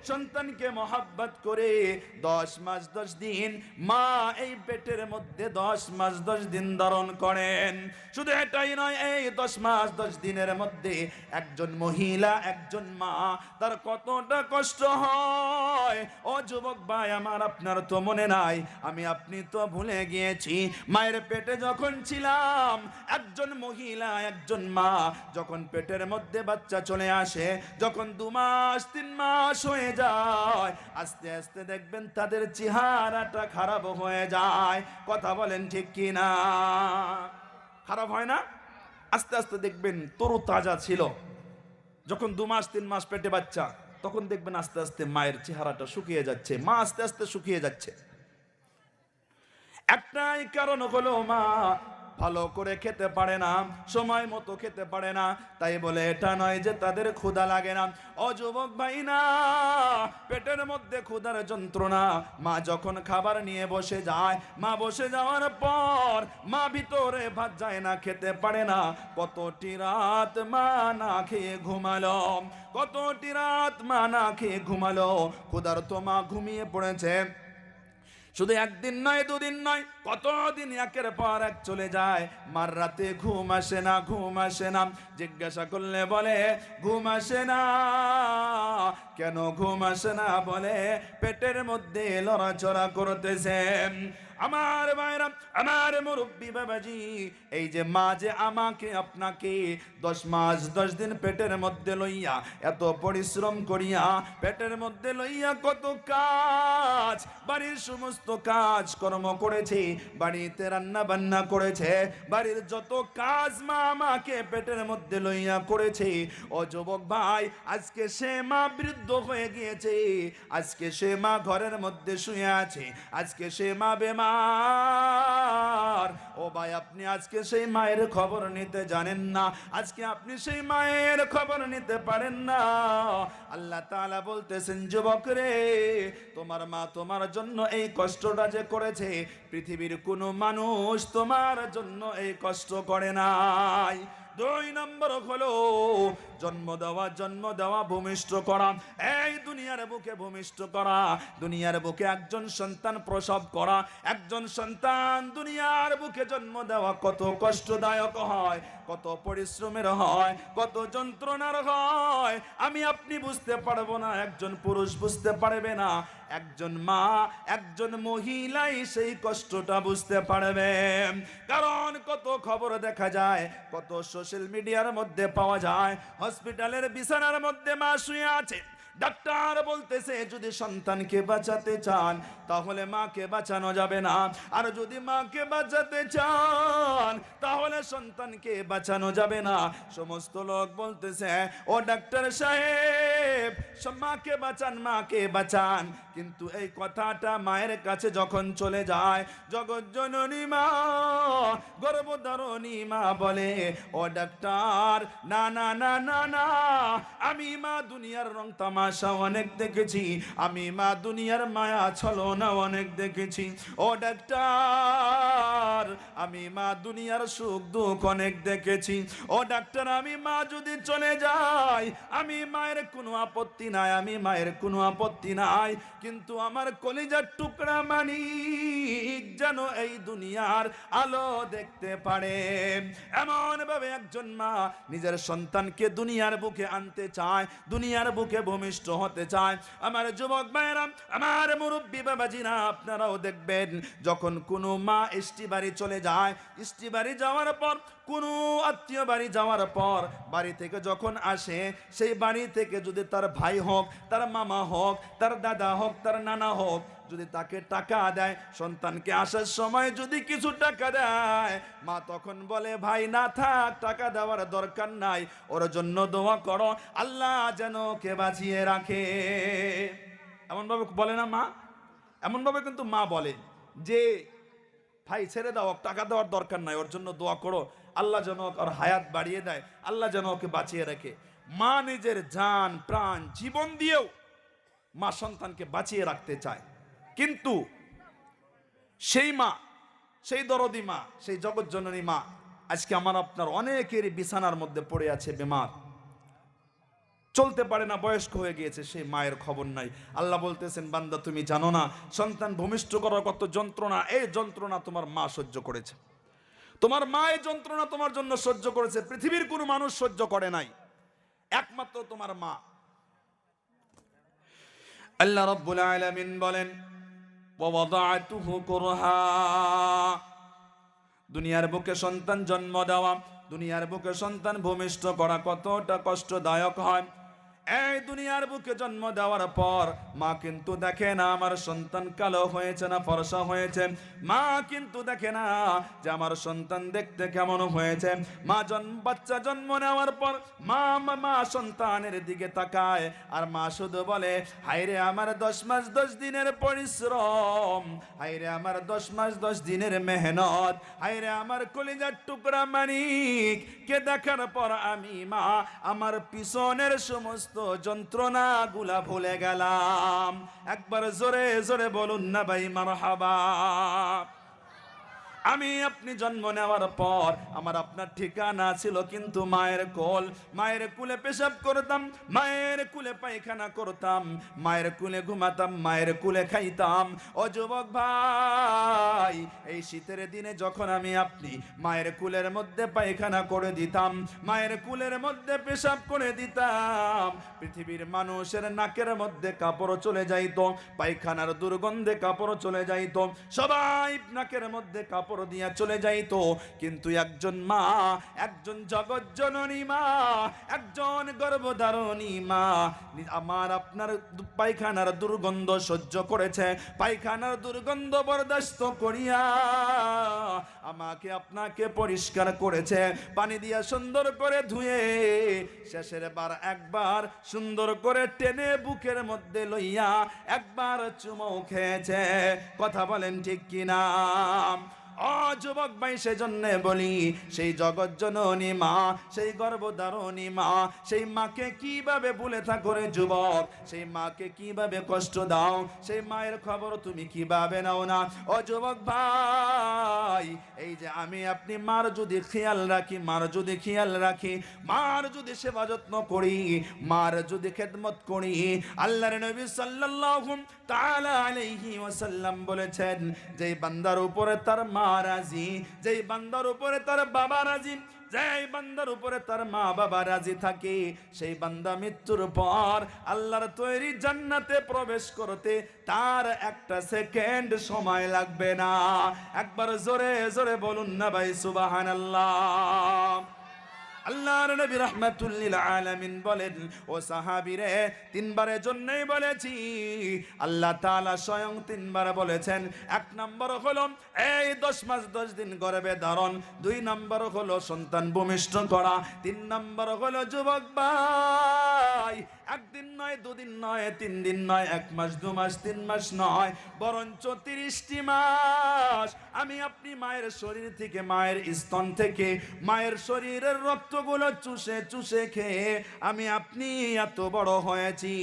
সন্তানকে মহব্বত করে 10 মাস 10 দিন মা এই পেটের মধ্যে 10 মাস 10 দিন ধারণ করেন। শুধু এটাই নয়, এই 10 মাস 10 দিনের মধ্যে একজন মহিলা, একজন মা, তার কতটা কষ্ট হয়। ও যুবক ভাই আমার, আপনার তো মনে নাই, আমি আপনি তো ভুলে গিয়েছি, মায়ের পেটে যখন ছিলাম, একজন মহিলা, একজন মা যখন পেটের মধ্যে বাচ্চা চলে আসে, যখন 2 মাস 3 মাস হয়ে যায়, আস্তে আস্তে দেখবেন তাদের চেহারাটা খারাপ হয়ে যায়। কথা বলেন ঠিক কি না? খারাপ হয় না? আস্তে আস্তে দেখবেন তরু তাজা ছিল, যখন 2 মাস 3 মাস পেটে বাচ্চা, তখন দেখবেন আস্তে আস্তে মায়ের চেহারাটা শুকিয়ে যাচ্ছে, মা আস্তে আস্তে শুকিয়ে যাচ্ছে। একটাই কারণ হলো, মা ভালো করে খেতে পারে না, সময় মতো খেতে পারে না। তাই বলে এটা নয় যে তাদের ক্ষুধা লাগে না। ও যুবক ভাই, না, পেটের মধ্যে ক্ষুধার যন্ত্রণা। মা যখন খাবার নিয়ে বসে যায়, মা বসে যাওয়ার পর মা ভিতরে ভাত যায় না, খেতে পারে না। কতটি রাত মা না খেয়ে ঘুমালো, কতটি রাত মা না খেয়ে ঘুমালো। ক্ষুধার্ত মা ঘুমিয়ে পড়েছে। শুধু একদিন নয়, দুদিন নয়, কতদিন একের পর এক চলে যায়, মার রাতে ঘুম আসে না, ঘুম আসে না। জিজ্ঞাসা করলে বলে ঘুম আসে না। কেন ঘুম আসে না? বলে পেটের মধ্যে লড়াচড়া করতেছে। আমার ভাইরা, আমার মুরব্বী বাবাজি, এই যে মা যে আমাকে আপনাকে 10 মাস 10 দিন পেটের মধ্যে লইয়া, এত পরিশ্রম করিয়া পেটের মধ্যে লইয়া কত কাজ, বাড়ির সমস্ত কাজ কর্ম করেছে, বাড়িতে রান্না বান্না করেছে, বাড়ির যত কাজ মা আমাকে পেটের মধ্যে লইয়া করেছে। ও যুবক ভাই, আজকে সে মা বৃদ্ধ হয়ে গিয়েছে, আজকে সে মা ঘরের মধ্যে শুয়ে আছে, আজকে সে মা বেমার। ও ভাই, আপনি আজকে সেই মায়ের খবর নিতে জানেন না, আজকে আপনি সেই মায়ের খবর নিতে পারেন না। আল্লাহ তাআলা বলতেছেন, যুবক রে, তোমার মা তোমার জন্য এই কষ্টটা যে করেছে, পৃথিবীর কোনো মানুষ তোমার জন্য এই কষ্ট করে নাই। 2 নম্বর হলো জন্ম দেওয়া ভূমিষ্ঠ করা। এই দুনিয়ার বুকে ভূমিষ্ঠ করা, দুনিয়ার বুকে একজন সন্তান প্রসব করা, একজন সন্তান দুনিয়ার বুকে জন্ম দেওয়া কত কষ্টদায়ক হয়, কত পরিশ্রমের হয়, কত যন্ত্রণার হয়, আমি আপনি বুঝতে পারবো না, একজন পুরুষ বুঝতে পারবে না, একজন মা, একজন মহিলাই সেই কষ্টটা বুঝতে পারবে। কারণ কত খবর দেখা যায়, কত সোশ্যাল মিডিয়ার মধ্যে পাওয়া যায়, হসপিটালের বিছানার মধ্যে মা শুয়ে আছে, ডাক্তার বলতেছে যদি সন্তানকে বাঁচাতে চান তাহলে মাকে বাঁচানো যাবে না, আর যদি মাকে বাঁচাতে চান তাহলে সন্তানকে বাঁচানো যাবে না। সমস্ত লোক বলতেছে, ও ডাক্তার সাহেব, মাকে বাঁচান, মাকে বাঁচান। কিন্তু এই কথাটা মায়ের কাছে যখন চলে যায়, জগৎ জননী মা, গর্ভধারিণী মা বলে, ও ডাক্তার, না না না না না, আমি মা দুনিয়ার রং তামাশা অনেক দেখেছি, আমি মা দুনিয়ার মায়া ছলনা অনেক দেখেছি। ও ডাক্তার, আমি মা দুনিয়ার সুখ দুঃখ অনেক দেখেছি। ও ডাক্তার, আমি মা যদি চলে যাই, আমি মায়ের কোনো আপত্তি নাই, আমি মায়ের কোনো আপত্তি নাই, কিন্তু আমার কলিজার টুকরা মানিক যেন এই দুনিয়ার আলো দেখতে পারে। এমন ভাবে একজন মা নিজের সন্তানকে দুনিয়ার বুকে আনতে চায়, দুনিয়ার বুকে ভূমিষ্ঠ হতে চায়। আমার যুবক ভাইরা, আমার মুরব্বী বাবাজিরা, আপনারাও দেখবেন যখন কোনো মা ইষ্টি বাড়ি চলে যায়, ইষ্টি বাড়ি যাওয়ার পর, কোনো আত্মীয় বাড়ি যাওয়ার পর, বাড়ি থেকে যখন আসে, সেই বাড়ি থেকে যদি তার ভাই হোক, তার মামা হোক, তার দাদা হোক, তার নানা হোক, যদি তাকে টাকা দেয়, সন্তানকে আসার সময় যদি কিছু টাকা দেয়, মা তখন বলে, ভাই না থাক, টাকা দেওয়ার দরকার নাই, ওর জন্য দোয়া করো, আল্লাহ যেন কে বাঁচিয়ে রাখে। এমন ভাবে বলে না মা? এমন ভাবে কিন্তু মা বলে যে, ভাই ছেড়ে দাও, টাকা দেওয়ার দরকার নাই, ওর জন্য দোয়া করো, আল্লাহ যেন ওর হায়াত বাড়িয়ে দেয়, আল্লাহ যেন ওকে বাঁচিয়ে রাখে। মা নিজের জান প্রাণ জীবন দিয়েও মা সন্তানকে বাঁচিয়ে রাখতে চায়, কিন্তু সেই মা, সেই দরদি মা, সেই জগৎ জননী মা আজকে আমার আপনার অনেকেরই বিছানার মধ্যে পড়ে আছে, বেমার, চলতে পারে না, বয়স্ক হয়ে গিয়েছে, সেই মায়ের খবর নাই। আল্লাহ বলতেছেন, বান্দা তুমি জানো না সন্তান ভূমিষ্ঠ করার কত যন্ত্রণা, এই যন্ত্রণা তোমার মা সহ্য করেছে, তোমার মা এই যন্ত্রণা তোমার জন্য সহ্য করেছে, পৃথিবীর কোনো মানুষ সহ্য করে নাই, একমাত্র তোমার মা। আল্লাহ রাব্বুল আলামিন বলেন, ওয়াদাআতুহু কুরহা, দুনিয়ার বুকে সন্তান জন্ম দেওয়া, দুনিয়ার বুকে সন্তান ভূমিষ্ঠ করা কতটা কষ্টদায়ক হয়। এই দুনিয়ার বুকে জন্ম দেওয়ার পর মা কিন্তু দেখে না আমার সন্তান কালো হয়েছে না ফর্সা হয়েছে, মা কিন্তু দেখে না যে আমার সন্তান দেখতে কেমন হয়েছে। মা বাচ্চা জন্ম নেওয়ার পর মা সন্তানের দিকে তাকায়, আর মা শুধু বলে, হায়রে আমার 10 মাস 10 দিনের পরিশ্রম, হায়রে আমার 10 মাস 10 দিনের মেহনত, হায়রে আমার কলিজার টুকরা মানিক কে দেখার পর আমি মা আমার পিছনের সমস্ত যন্ত্রণা গুলা ভুলে গেলাম। একবার জোরে জোরে বলুন না ভাই মারহাবা। আমি আপনি জন্ম নেওয়ার পর আমার আপনার ঠিকানা ছিল কিন্তু মায়ের কোল, মায়ের কুলে পেশাব করতাম, মায়ের কুলে পায়খানা করতাম, মায়ের কুলে ঘুমাতাম, মায়ের কুলে খাইতাম। ও যুবক ভাই, এই শীতের দিনে যখন আমি আপনি মায়ের কুলের মধ্যে পায়খানা করে দিতাম, মায়ের কুলের মধ্যে পেশাব করে দিতাম, পৃথিবীর মানুষের নাকের মধ্যে কাপড় চলে যাইতো, পায়খানার দুর্গন্ধে কাপড় চলে যাইতো, সবাই নাকের মধ্যে কাপড় কবর দিয়া চলে যাইতো, কিন্তু একজন মা, একজন জগজ্জননী মা, একজন গর্ভধারণী মা আমার আপনার পায়খানার দুর্গন্ধ সহ্য করেছে, পায়খানার দুর্গন্ধ বরদাস্ত করিয়া আমাকে আপনাকে পরিষ্কার করেছে, পানি দিয়া সুন্দর করে ধুয়ে শেষের বার একবার সুন্দর করে টেনে বুকের মধ্যে লইয়া একবার চুমো খেয়েছে। কথা বলেন ঠিক কিনা? ও যুবক ভাই, সেজন্য বলি, সেই জগজ্জননী মা, সেই গর্ভধারণী মা, সেই মাকে কিভাবে ভুলে থাকো রে যুবক? সেই মাকে কিভাবে কষ্ট দাও? সেই মায়ের খবর তুমি কিভাবে নাও না? ও যুবক ভাই, এই যে আমি আপনি মার যদি খেয়াল রাখি, মার যদি খেয়াল রাখি, মার যদি সেবা যত্ন করি, মার যদি খেদমত করি, আল্লাহর নবী সাল্লাল্লাহু তাআলা আলাইহি ওয়াসাল্লাম বলেছেন, যেই বান্দার উপরে তার মা রাজি, যেই বান্দার উপরে তার বাবা রাজি, যেই বান্দার উপরে তার মা বাবা রাজি থাকে, সেই বান্দা মৃত্যুর পর আল্লাহর তৈরি জান্নাতে প্রবেশ করতে তার একটা সেকেন্ড সময় লাগবে না। একবার জোরে জোরে বলুন না ভাই সুবহানাল্লাহ। আল্লাহর নবী রাহমাতুল লিল আলামিন বলেন, ও সাহাবীরে, তিনবারের জন্যই বলেছি, আল্লাহ তাআলা স্বয়ং তিনবার বলেছেন। এক নম্বর হলো এই 10 মাস 10 দিন গর্ভে ধারণ, 2 নম্বর হলো সন্তান ভূমিষ্ঠ করা, 3 নম্বর হলো যুবক ভাই, একদিন নয়, 2 দিন নয়, 3 দিন নয়, 1 মাস 2 মাস 3 মাস নয়, বরঞ্চ 30টি মাস আমি আপনি মায়ের শরীর থেকে, মায়ের স্তন থেকে, মায়ের শরীরের রক্তগুলো চুষে চুষে খেয়ে আমি আপনি এত বড় হয়েছি।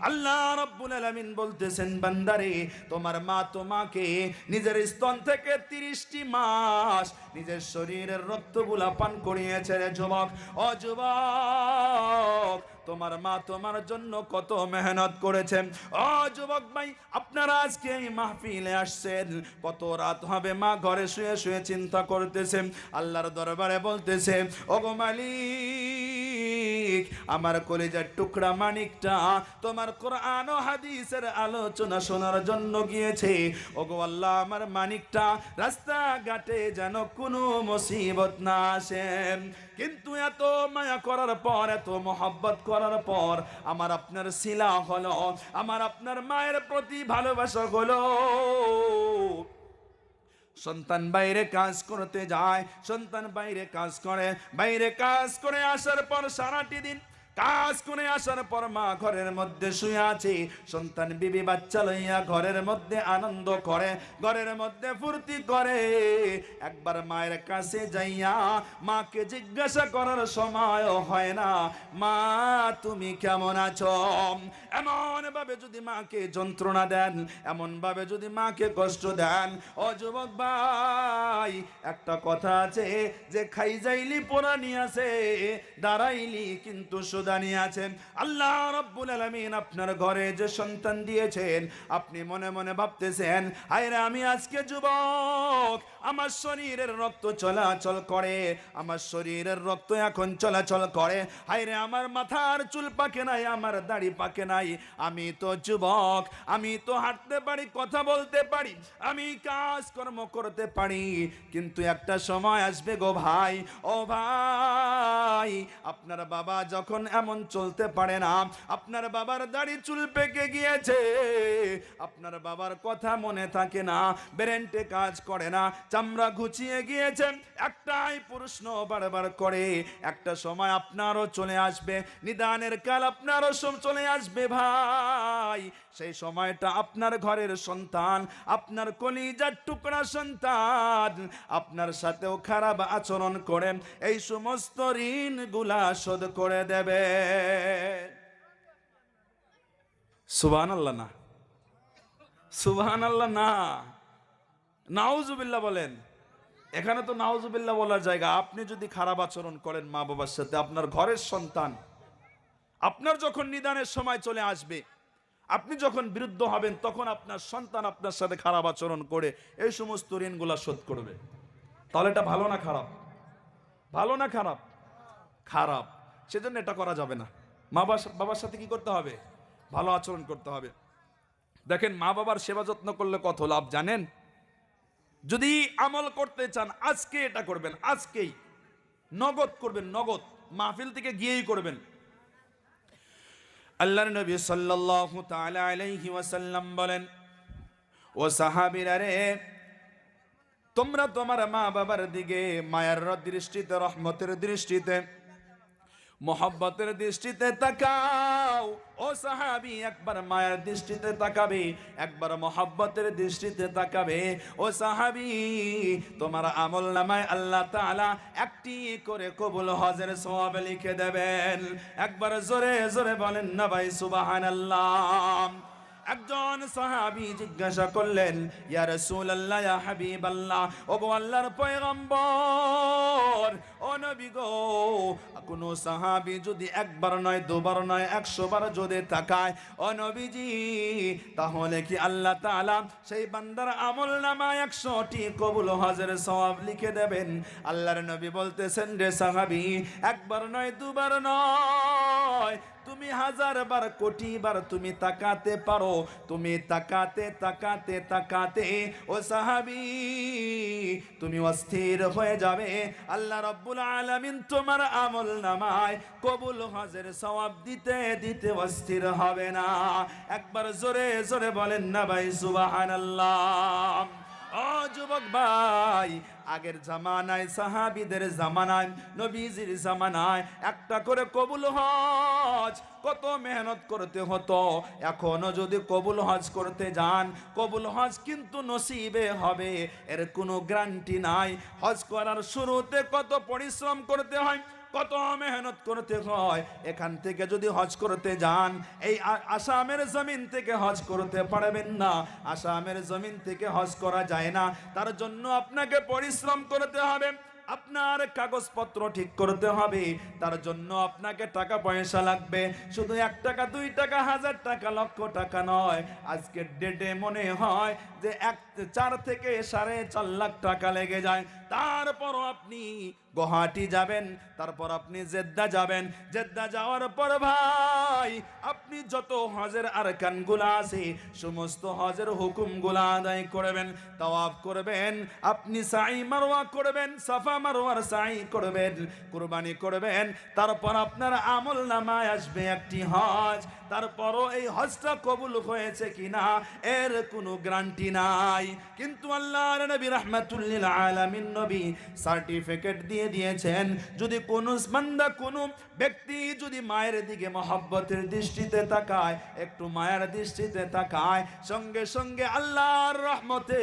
আল্লাহ রাব্বুল আলামিন বলতেছেন, বান্দারে, তোমার মা তোমাকে নিজের স্তন থেকে 30টি মাস নিজের শরীরের রক্তগুলা পান করিয়েছে রে যুবক। ও যুবক, তোমার মা তোমার জন্য কত মেহনত করেছেন। ও যুবক ভাই, আপনারা আজকে এই মাহফিলে আসছেন, কত রাত হবে মা ঘরে শুয়ে শুয়ে চিন্তা করতেছেন, আল্লাহর দরবারে বলতেছে, ওগো মালিক, আমার কলিজার টুকরা মানিকটা তোমার কোরআন ও হাদিসের আলোচনা শোনার জন্য গিয়েছে। ওগো আল্লাহ, আমার মানিকটা রাস্তাঘাটে যেন কোনো মুসিবত না আসে। কিন্তু এত মায়া করার পর, এত মোহাব্বত করার পর আমার আপনার সিলা হলো, আমার আপনার মায়ের প্রতি ভালোবাসা হলো। সন্তান বাইরে কাজ করতে যায়, সন্তান বাইরে কাজ করে, বাইরে কাজ করে আসার পর সারাটি দিন কাজ করে আসার পর মা ঘরের মধ্যে শুয়ে আছে, সন্তান বিবি বাচ্চা লইয়া ঘরের মধ্যে আনন্দ করে, ঘরের মধ্যে ফুর্তি করে। একবার মায়ের কাছে যাইয়া মাকে জিজ্ঞাসা করার সময় হয় না, মা তুমি কেমন আছো? এমন ভাবে যদি মাকে যন্ত্রণা দেন, এমন ভাবে যদি মাকে কষ্ট দেন, ও যুবক ভাই, একটা কথা আছে যে খাই যাইলি পোড়ানি আছে, দাঁড়াইলি কিন্তু সুদানি আছেন। আল্লাহ রাব্বুল আলামিন আপনার ঘরে যে সন্তান দিয়েছেন, আপনি মনে মনে ভাবতেছেন, হায়রে আমি আজকে যুবক, আমার শরীরের রক্ত চলাচল করে, আমার শরীরের রক্ত এখন চলাচল করে, হায়রে আমার মাথার চুল পাকে নাই, আমার দাড়ি পাকে নাই, আমি তো যুবক, আমি তো হাঁটতে পারি, কথা বলতে পারি, আমি কাজকর্ম করতে পারি, কিন্তু একটা সময় আসবে গো ভাই, ও ভাই, আপনার বাবা যখন এমন চলতে পারে না, আপনার বাবার দাড়ি চুল পেকে গিয়েছে, আপনার বাবার কথা মনে থাকে না, ব্রেনটে কাজ করে না, চামড়া ঘুচিয়ে গিয়েছে, একটাই প্রশ্ন বারবার করে, একটা সময় আপনারও চলে আসবে, নিদানের কাল আপনারও চলে আসবে ভাই। সেই সময়টা আপনার ঘরের সন্তান, আপনার কলিজার টুকরা সন্তান আপনার সাথেও খারাপ আচরণ করেন, এই সমস্ত ঋণগুলা শোধ করে দেবে। সুবহানাল্লাহ না, সুবহানাল্লাহ না, নাউজুবিল্লাহ বলেন। এখানে তো নাউজুবিল্লাহ বলার জায়গা। আপনি যদি খারাপ আচরণ করেন মা বাবার সাথে, আপনার ঘরের সন্তান আপনার যখন নিদানের সময় চলে আসবে, আপনি যখন বিরুদ্ধ হবেন, তখন আপনার সন্তান আপনার সাথে খারাপ আচরণ করে এই সমস্ত ঋণগুলা শোধ করবে। তাহলে এটা ভালো না খারাপ? ভালো না খারাপ? খারাপ। সেজন্য এটা করা যাবে না। মা বাবার সাথে কি করতে হবে? ভালো আচরণ করতে হবে। দেখেন, মা বাবার সেবা যত্ন করলে কত লাভ জানেন? যদি আমল করতে চান আজকে এটা করবেন, আজকেই নগদ করবেন, নগদ মাহফিল থেকে গিয়েই করবেন। আল্লাহর নবী সাল্লাল্লাহু তাআলা আলাইহি ওয়াসাল্লাম বলেন, ও সাহাবীরা রে, তোমরা তোমার মা বাবার দিকে মায়ের দৃষ্টিতে, রহমতের দৃষ্টিতে, মোহাব্বতের দৃষ্টিতে তাকাও। ও সাহাবী, একবার মায়ের দৃষ্টিতে তাকাবে, একবার মোহাব্বতের দৃষ্টিতে তাকাবে। ও সাহাবী, তোমার আমল নামায় আল্লাহ তাআলা একটি করে কবুল হজের সওয়াব লিখে দেবেন। একবার জোরে জোরে বলেন না ভাই সুবহানাল্লাহ। একজন সাহাবী জিজ্ঞাসা করলেন, ইয়া রাসূলুল্লাহ, ইয়া হাবিবাল্লাহ, ওগো আল্লাহর পয়গম্বর, ও নবী গো, কোন সাহাবী যদি একবার নয়, দুবার নয়, 100 বার যদি তাকায়, ও নবীজি, তাহলে কি আল্লাহ তাআলা সেই বান্দার আমল নামায় 100টি কবুল হজের সওয়াব লিখে দেবেন? আল্লাহর নবী বলতেছেন, রে সাহাবী, একবার নয়, দুবার নয়, তুমি 1000 বার, কোটি বার তুমি তাকাতে পারো। তুমি তাকাতে তাকাতে তাকাতে ও সাহাবী, তুমি অস্থির হয়ে যাবে। আল্লাহ রাব্বুল আলামিন তোমার আমল নামায় কবুল হজের সওয়াব দিতে দিতে অস্থির হবে না। একবার জোরে জোরে বলেন না ভাই সুবহানাল্লাহ। ও যুবক ভাই, আগের জামানায়, সাহাবীদের জামানায়, নবীজির জামানায় একটা করে কবুল হজ কত মেহনত করতে হতো। এখনো যদি কবুল হজ করতে যান, কবুল হজ কিন্তু নসিবে হবে এর কোনো গ্যারান্টি নাই। হজ করার শুরুতে কত পরিশ্রম করতে হয়, কত মেহনত করতে হয়। এখান থেকে যদি হজ করতে যান, এই আসামের জমিন থেকে হজ করতে পারবেন না। আসামের জমিন থেকে হজ করা যায় না, তার জন্য আপনাকে পরিশ্রম করতে হবে, আপনার কাগজপত্র ঠিক করতে হবে, তার জন্য আপনাকে টাকা পয়সা লাগবে। শুধু 1 টাকা, 2 টাকা, 1000 টাকা, লক্ষ টাকা নয়। আজকের ডেটে মনে হয় যে 4 থেকে 4.5 লাখ টাকা লেগে যায়। তারপরও আপনি গুয়াহাটি যাবেন, তারপর আপনি জেদ্দা যাবেন। জেদ্দা যাওয়ার পর ভাই, আপনি যত হজের আরকানগুলো আছে, সমস্ত হজের হুকুমগুলো আদায় করবেন, তাওয়াফ করবেন, আপনি সাই মারওয়া করবেন, সাফা মারওয়ার সাই করবেন, কুরবানি করবেন। তারপর আপনার আমল নামায় আসবে একটি হজ। তারপরও এই হজটা কবুল হয়েছে কিনা এর কোনো গ্যারান্টি নাই। কিন্তু আল্লাহর নবী রাহমাতুল লিল আলামিন নবী সার্টিফিকেট দিয়ে দিয়েছেন, যদি কোনো বান্দা, কোনো ব্যক্তি যদি মায়ের দিকে মহব্বতের দৃষ্টিতে তাকায়, একটু মায়ের দৃষ্টিতে তাকায়, সঙ্গে সঙ্গে আল্লাহর রহমতে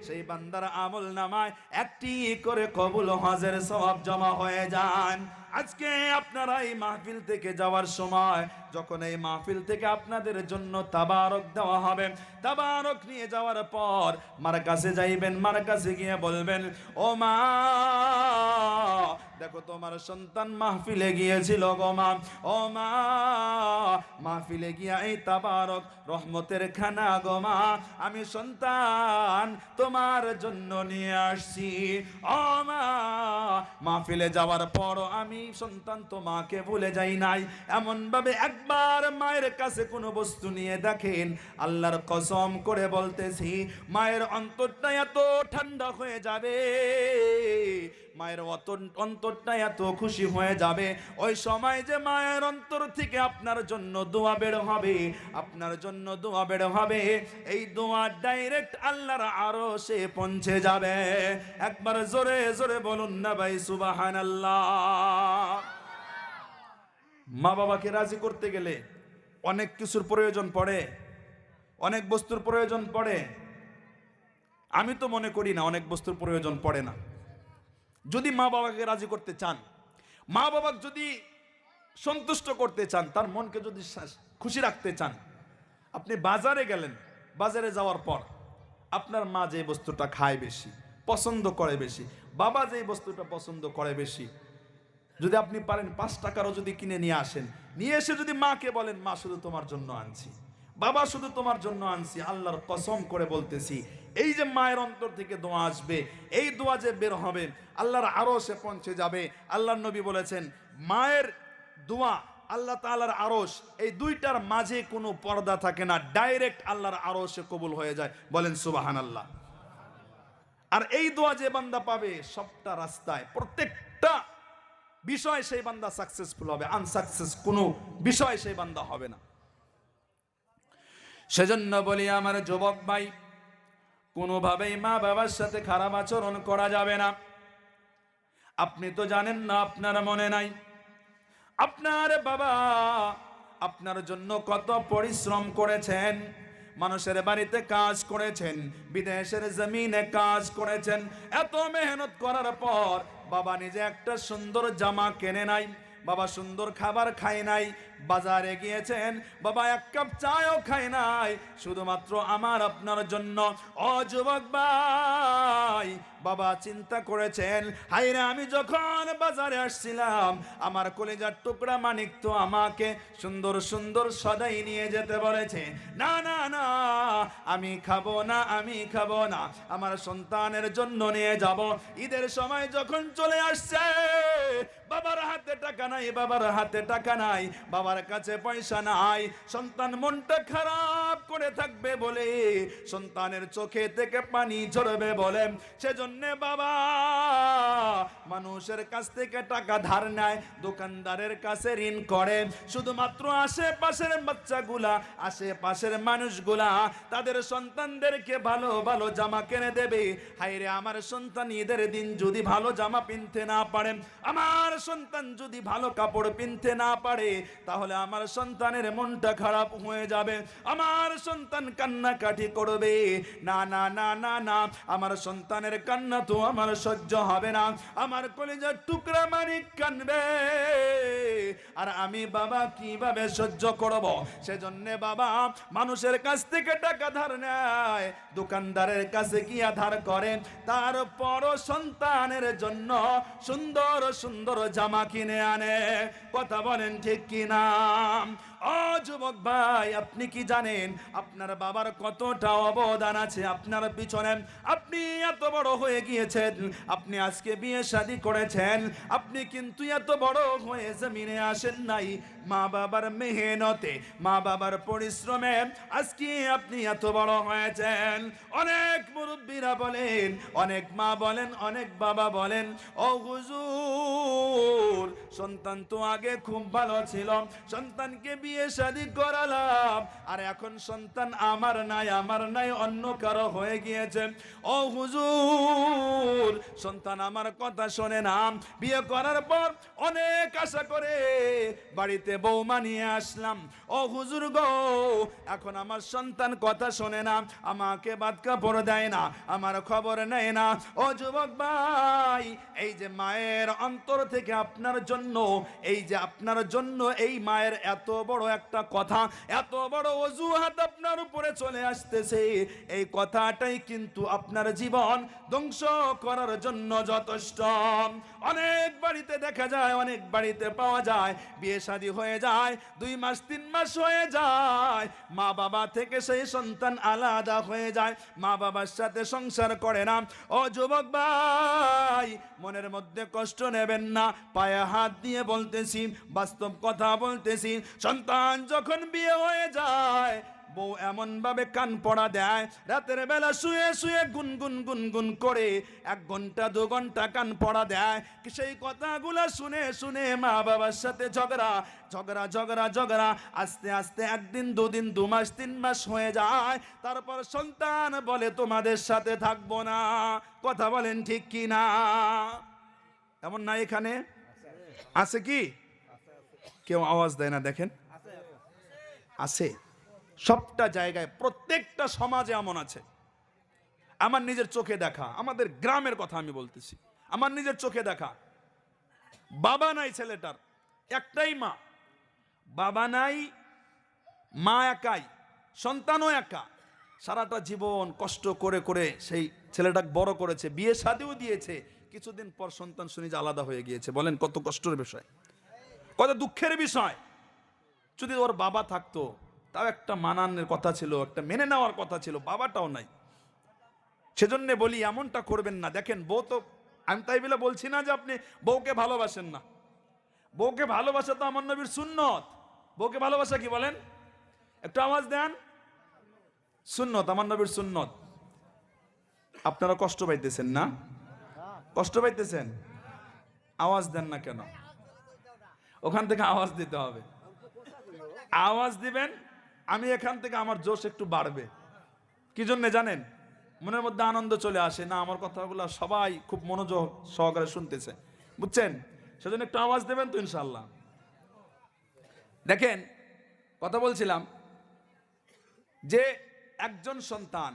সেই বান্দার আমল নামায় একটি করে কবুল হজের সওয়াব জমা হয়ে যান। আজকে আপনারা এই মাহফিল থেকে যাওয়ার সময়, যখন এই মাহফিল থেকে আপনাদের জন্য তাবারক দেওয়া হবে, তাবারক নিয়ে যাওয়ার পর মার কাছে যাইবেন, মার কাছে গিয়ে বলবেন, ও মা, দেখো তোমার সন্তান মাহফিলে গিয়েছিল গো মা। ও মা, মাহফিলে গিয়া এই তাবারক রহমতের খানা গো মা, আমি সন্তান তোমার জন্য নিয়ে আসছি। ও মা, মাহফিলে যাওয়ার পর আমি সন্তান তোমাকে ভুলে যাই নাই। এমন ভাবে একবার মায়ের কাছে কোনো বস্তু নিয়ে দেখেন, আল্লাহর কসম করে বলতেছি, মায়ের অন্তরটা এত ঠান্ডা হয়ে যাবে, মায়ের অন্তরটা এত খুশি হয়ে যাবে। ওই সময় যে মায়ের অন্তর থেকে আপনার জন্য দোয়া বের হবে, আপনার জন্য দোয়া বের হবে, এই দোয়া ডাইরেক্ট আল্লাহর আরশে পৌঁছে যাবে। একবার জোরে জোরে বলুন না ভাই সুবহানাল্লাহ। মা বাবাকে রাজি করতে গেলে অনেক কিছুর প্রয়োজন পড়ে, অনেক বস্তুর প্রয়োজন পড়ে। আমি তো মনে করি না অনেক বস্তুর প্রয়োজন পড়ে না। যদি মা বাবাকে রাজি করতে চান, মা বাবাকে যদি সন্তুষ্ট করতে চান, তার মনকে যদি খুশি রাখতে চান, আপনি বাজারে গেলেন, বাজারে যাওয়ার পর আপনার মা যে বস্তুটা খায় বেশি, পছন্দ করে বেশি, বাবা যে বস্তুটা পছন্দ করে বেশি, যদি আপনি পারেন 5 টাকারও যদি কিনে নিয়ে আসেন, নিয়ে এসে যদি মাকে বলেন, মা শুধু তোমার জন্য আনছি, বাবা শুধু তোমার জন্য আনছি, আল্লাহর কসম করে বলতেছি, এই যে মায়ের অন্তর থেকে দোয়া আসবে, এই দোয়া যে বের হবে আল্লাহর আরশে পৌঁছে যাবে। আল্লাহর নবী বলেছেন, মায়ের দোয়া, আল্লাহ তাআলার আরশ, এই দুইটার মাঝে কোনো পর্দা থাকে না, ডাইরেক্ট আল্লাহর আরশে কবুল হয়ে যায়। বলেন সুবহানাল্লাহ। আর এই দোয়া যে বান্দা পাবে সবটা রাস্তায় প্রত্যেকটা বিষয় সেই বান্দা সাকসেসফুল হবে, আনসাকসেস কোনো বিষয় সেই বান্দা হবে না। সেজন্য বলি আমার যুবক ভাই, কোনোভাবেই মা বাবার সাথে খারাপ আচরণ করা যাবে না। আপনি তো জানেন না, আপনার মনে নাই আপনার বাবা আপনার জন্য কত পরিশ্রম করেছেন, মানুষের বাড়িতে কাজ করেছেন, বিদেশের জমিনে কাজ করেছেন। এত মেহনত করার পর বাবা নিজে একটা সুন্দর জামা কেনে নাই, বাবা সুন্দর খাবার খায় নাই, বাজারে গিয়েছেন, বাবা এক কাপ চাও খায় নাই, শুধুমাত্র আমার আপনার জন্য। ও যুবক ভাই, বাবা চিন্তা করেছেন, হায়রে আমি যখন বাজারে আসছিলাম আমার কলিজার টুকরা মানিক তো আমাকে সুন্দর সুন্দর সদাই নিয়ে যেতে বলেছে, না না না আমি খাবো না, আমি খাবো না, আমার সন্তানের জন্য নিয়ে যাব। ঈদের সময় যখন চলে আসছে, বাবার হাতে টাকা নাই, বাবার হাতে টাকা নাই, বাবার কাছে পয়সা নাই, সন্তান মনটা খারাপ করে থাকবে বলে, সন্তানের চোখে থেকে পানি ঝরবে বলে, সেজন্য বাবা মানুষের কাছ থেকে টাকা ধার নেয়, দোকানদারের কাছে ঋণ করে, শুধুমাত্র আশেপাশের বাচ্চাগুলা, আশেপাশের মানুষগুলা তাদের সন্তানদেরকে ভালো ভালো জামা কিনে দেবে। হায়রে আমার সন্তান ঈদের দিন যদি ভালো জামা কিনতে না পারে, আমার সন্তান যদি ভালো কাপড় কিনতে না পারে, তাহলে আমার সন্তানের মনটা খারাপ হয়ে যাবে, আমার সন্তান কান্নাকাটি করবে। না না না না না, আমার সন্তানের কান্না তো আমার সহ্য হবে না, আমার কলিজার টুকরা মানিক কানবে, আর আমি বাবা কিভাবে সহ্য করব? সেজন্য বাবা মানুষের কাছ থেকে টাকা ধার নেয়, দোকানদারের কাছে গিয়া ধার করে, তারপরও সন্তানের জন্য সুন্দর সুন্দর জামা কিনে আনে। কথা বলেন ঠিক কিনা? ও যুবক ভাই, আপনি কি জানেন আপনার বাবার কতটা অবদান আছে আপনার পিছনে? আপনি এত বড় হয়ে গিয়েছেন, আপনি আজকে বিয়ে শাদী করেছেন, আপনি কিন্তু এত বড় হয়ে জমিনে আসেন নাই মা বাবার মেহনতে, মা বাবার পরিশ্রমে আজকে আপনি এত বড় হয়েছেন। অনেক মুরব্বীরা বলেন, অনেক মা বলেন, অনেক বাবা বলেন, ও হুজুর সন্তান তো আগে খুব ভালো ছিল, সন্তানকে বিয়ে শাদী করালাম, আর এখন সন্তান আমার নাই, আমার নাই অন্য কারো হয়ে গিয়েছে। ও হুজুর সন্তান আমার কথা শোনে না, বিয়ে করার পর অনেক আশা করে বাড়িতে বৌমা নিয়ে আসলাম, ও হুজুর গো এখন আমার সন্তান কথা শোনে না, আমাকে বাদ কাপড় দেয় না, আমার খবর নেয় না। ও যুবক ভাই, এই যে মায়ের অন্তর থেকে আপনার জন্য, এই যে আপনার জন্য এই মায়ের এত বড় একটা কথা, এত বড় অজুহাত আপনার উপরে চলে আসতেছে, এই কথাটাই কিন্তু আপনার জীবন ধ্বংস করার জন্য যথেষ্ট। অনেক বাড়িতে দেখা যায়, অনেক বাড়িতে পাওয়া যায়, বিয়ে শাদী হয়ে যায়, 2 মাস 3 মাস হয়ে যায়, মা বাবা থেকে সেই সন্তান আলাদা হয়ে যায়, মা বাবার সাথে সংসার করে না। ও যুবক ভাই, মনের মধ্যে কষ্ট নেবেন না, পায়ে হাত দিয়ে বলতেছি, বাস্তব কথা বলতেছি, সন্তান যখন বিয়ে হয়ে যায়, বউ এমন ভাবে কান পড়া দেয়, রাতের বেলা শুয়ে শুয়ে গুনগুন গুনগুন করে 1 ঘন্টা 2 ঘন্টা কান পড়া দেয়, সেই কথাগুলো শুনে শুনে মা বাবার সাথে ঝগড়া ঝগড়া ঝগড়া ঝগড়া, আস্তে আস্তে 1 দিন 2 দিন 2 মাস 3 মাস হয়ে যায়, তারপর সন্তান বলে তোমাদের সাথে থাকবো না। কথা বলেন ঠিক কি না? এমন না এখানে আছে কি? কেউ আওয়াজ দেয় না, দেখেন আছে, সবটা জায়গায় প্রত্যেকটা সমাজে এমন আছে। আমার নিজের চোখে দেখা, আমাদের গ্রামের কথা আমি বলতেছি, আমার নিজের চোখে দেখা, বাবা নাই ছেলেটার, একটাই মা, বাবা নাই, মা একাই, সন্তানও একা, সারাটা জীবন কষ্ট করে করে সেই ছেলেটা বড় করেছে, বিয়ে শাদীও দিয়েছে, কিছুদিন পর সন্তান শুনি যে আলাদা হয়ে গিয়েছে। বলেন কত কষ্টের বিষয়, কত দুঃখের বিষয়। যদি ওর বাবা থাকতো তাও একটা মানানোর কথা ছিল, একটা মেনে নেওয়ার কথা ছিল, বাবাটাও নাই। সেজন্য বলি এমনটা করবেন না। দেখেন বউ তো, আমি তাই বলে বলছি না যে আপনি বউকে ভালোবাসেন না, বউকে ভালোবাসা তো আমার নবীর সুন্নত। বউকে ভালোবাসা কি বলেন? একটু আওয়াজ দেন। সুন্নত, আমার নবীর সুন্নত। আপনারা কষ্ট পাইতেছেন না? কষ্ট পাইতেছেন? আওয়াজ দেন না কেন? ওখান থেকে আওয়াজ দিতে হবে। আওয়াজ দিবেন, আমি এখান থেকে আমার জোশ একটু বাড়বে। কি জন্য জানেন? মনের মধ্যে আনন্দ চলে আসে না, আমার কথাগুলো সবাই খুব মনোযোগ সহকারে শুনতেছে, বুঝছেন? সেজন্য একটু আওয়াজ দেবেন তো ইনশাআল্লাহ। দেখেন, কথা বলছিলাম যে একজন সন্তান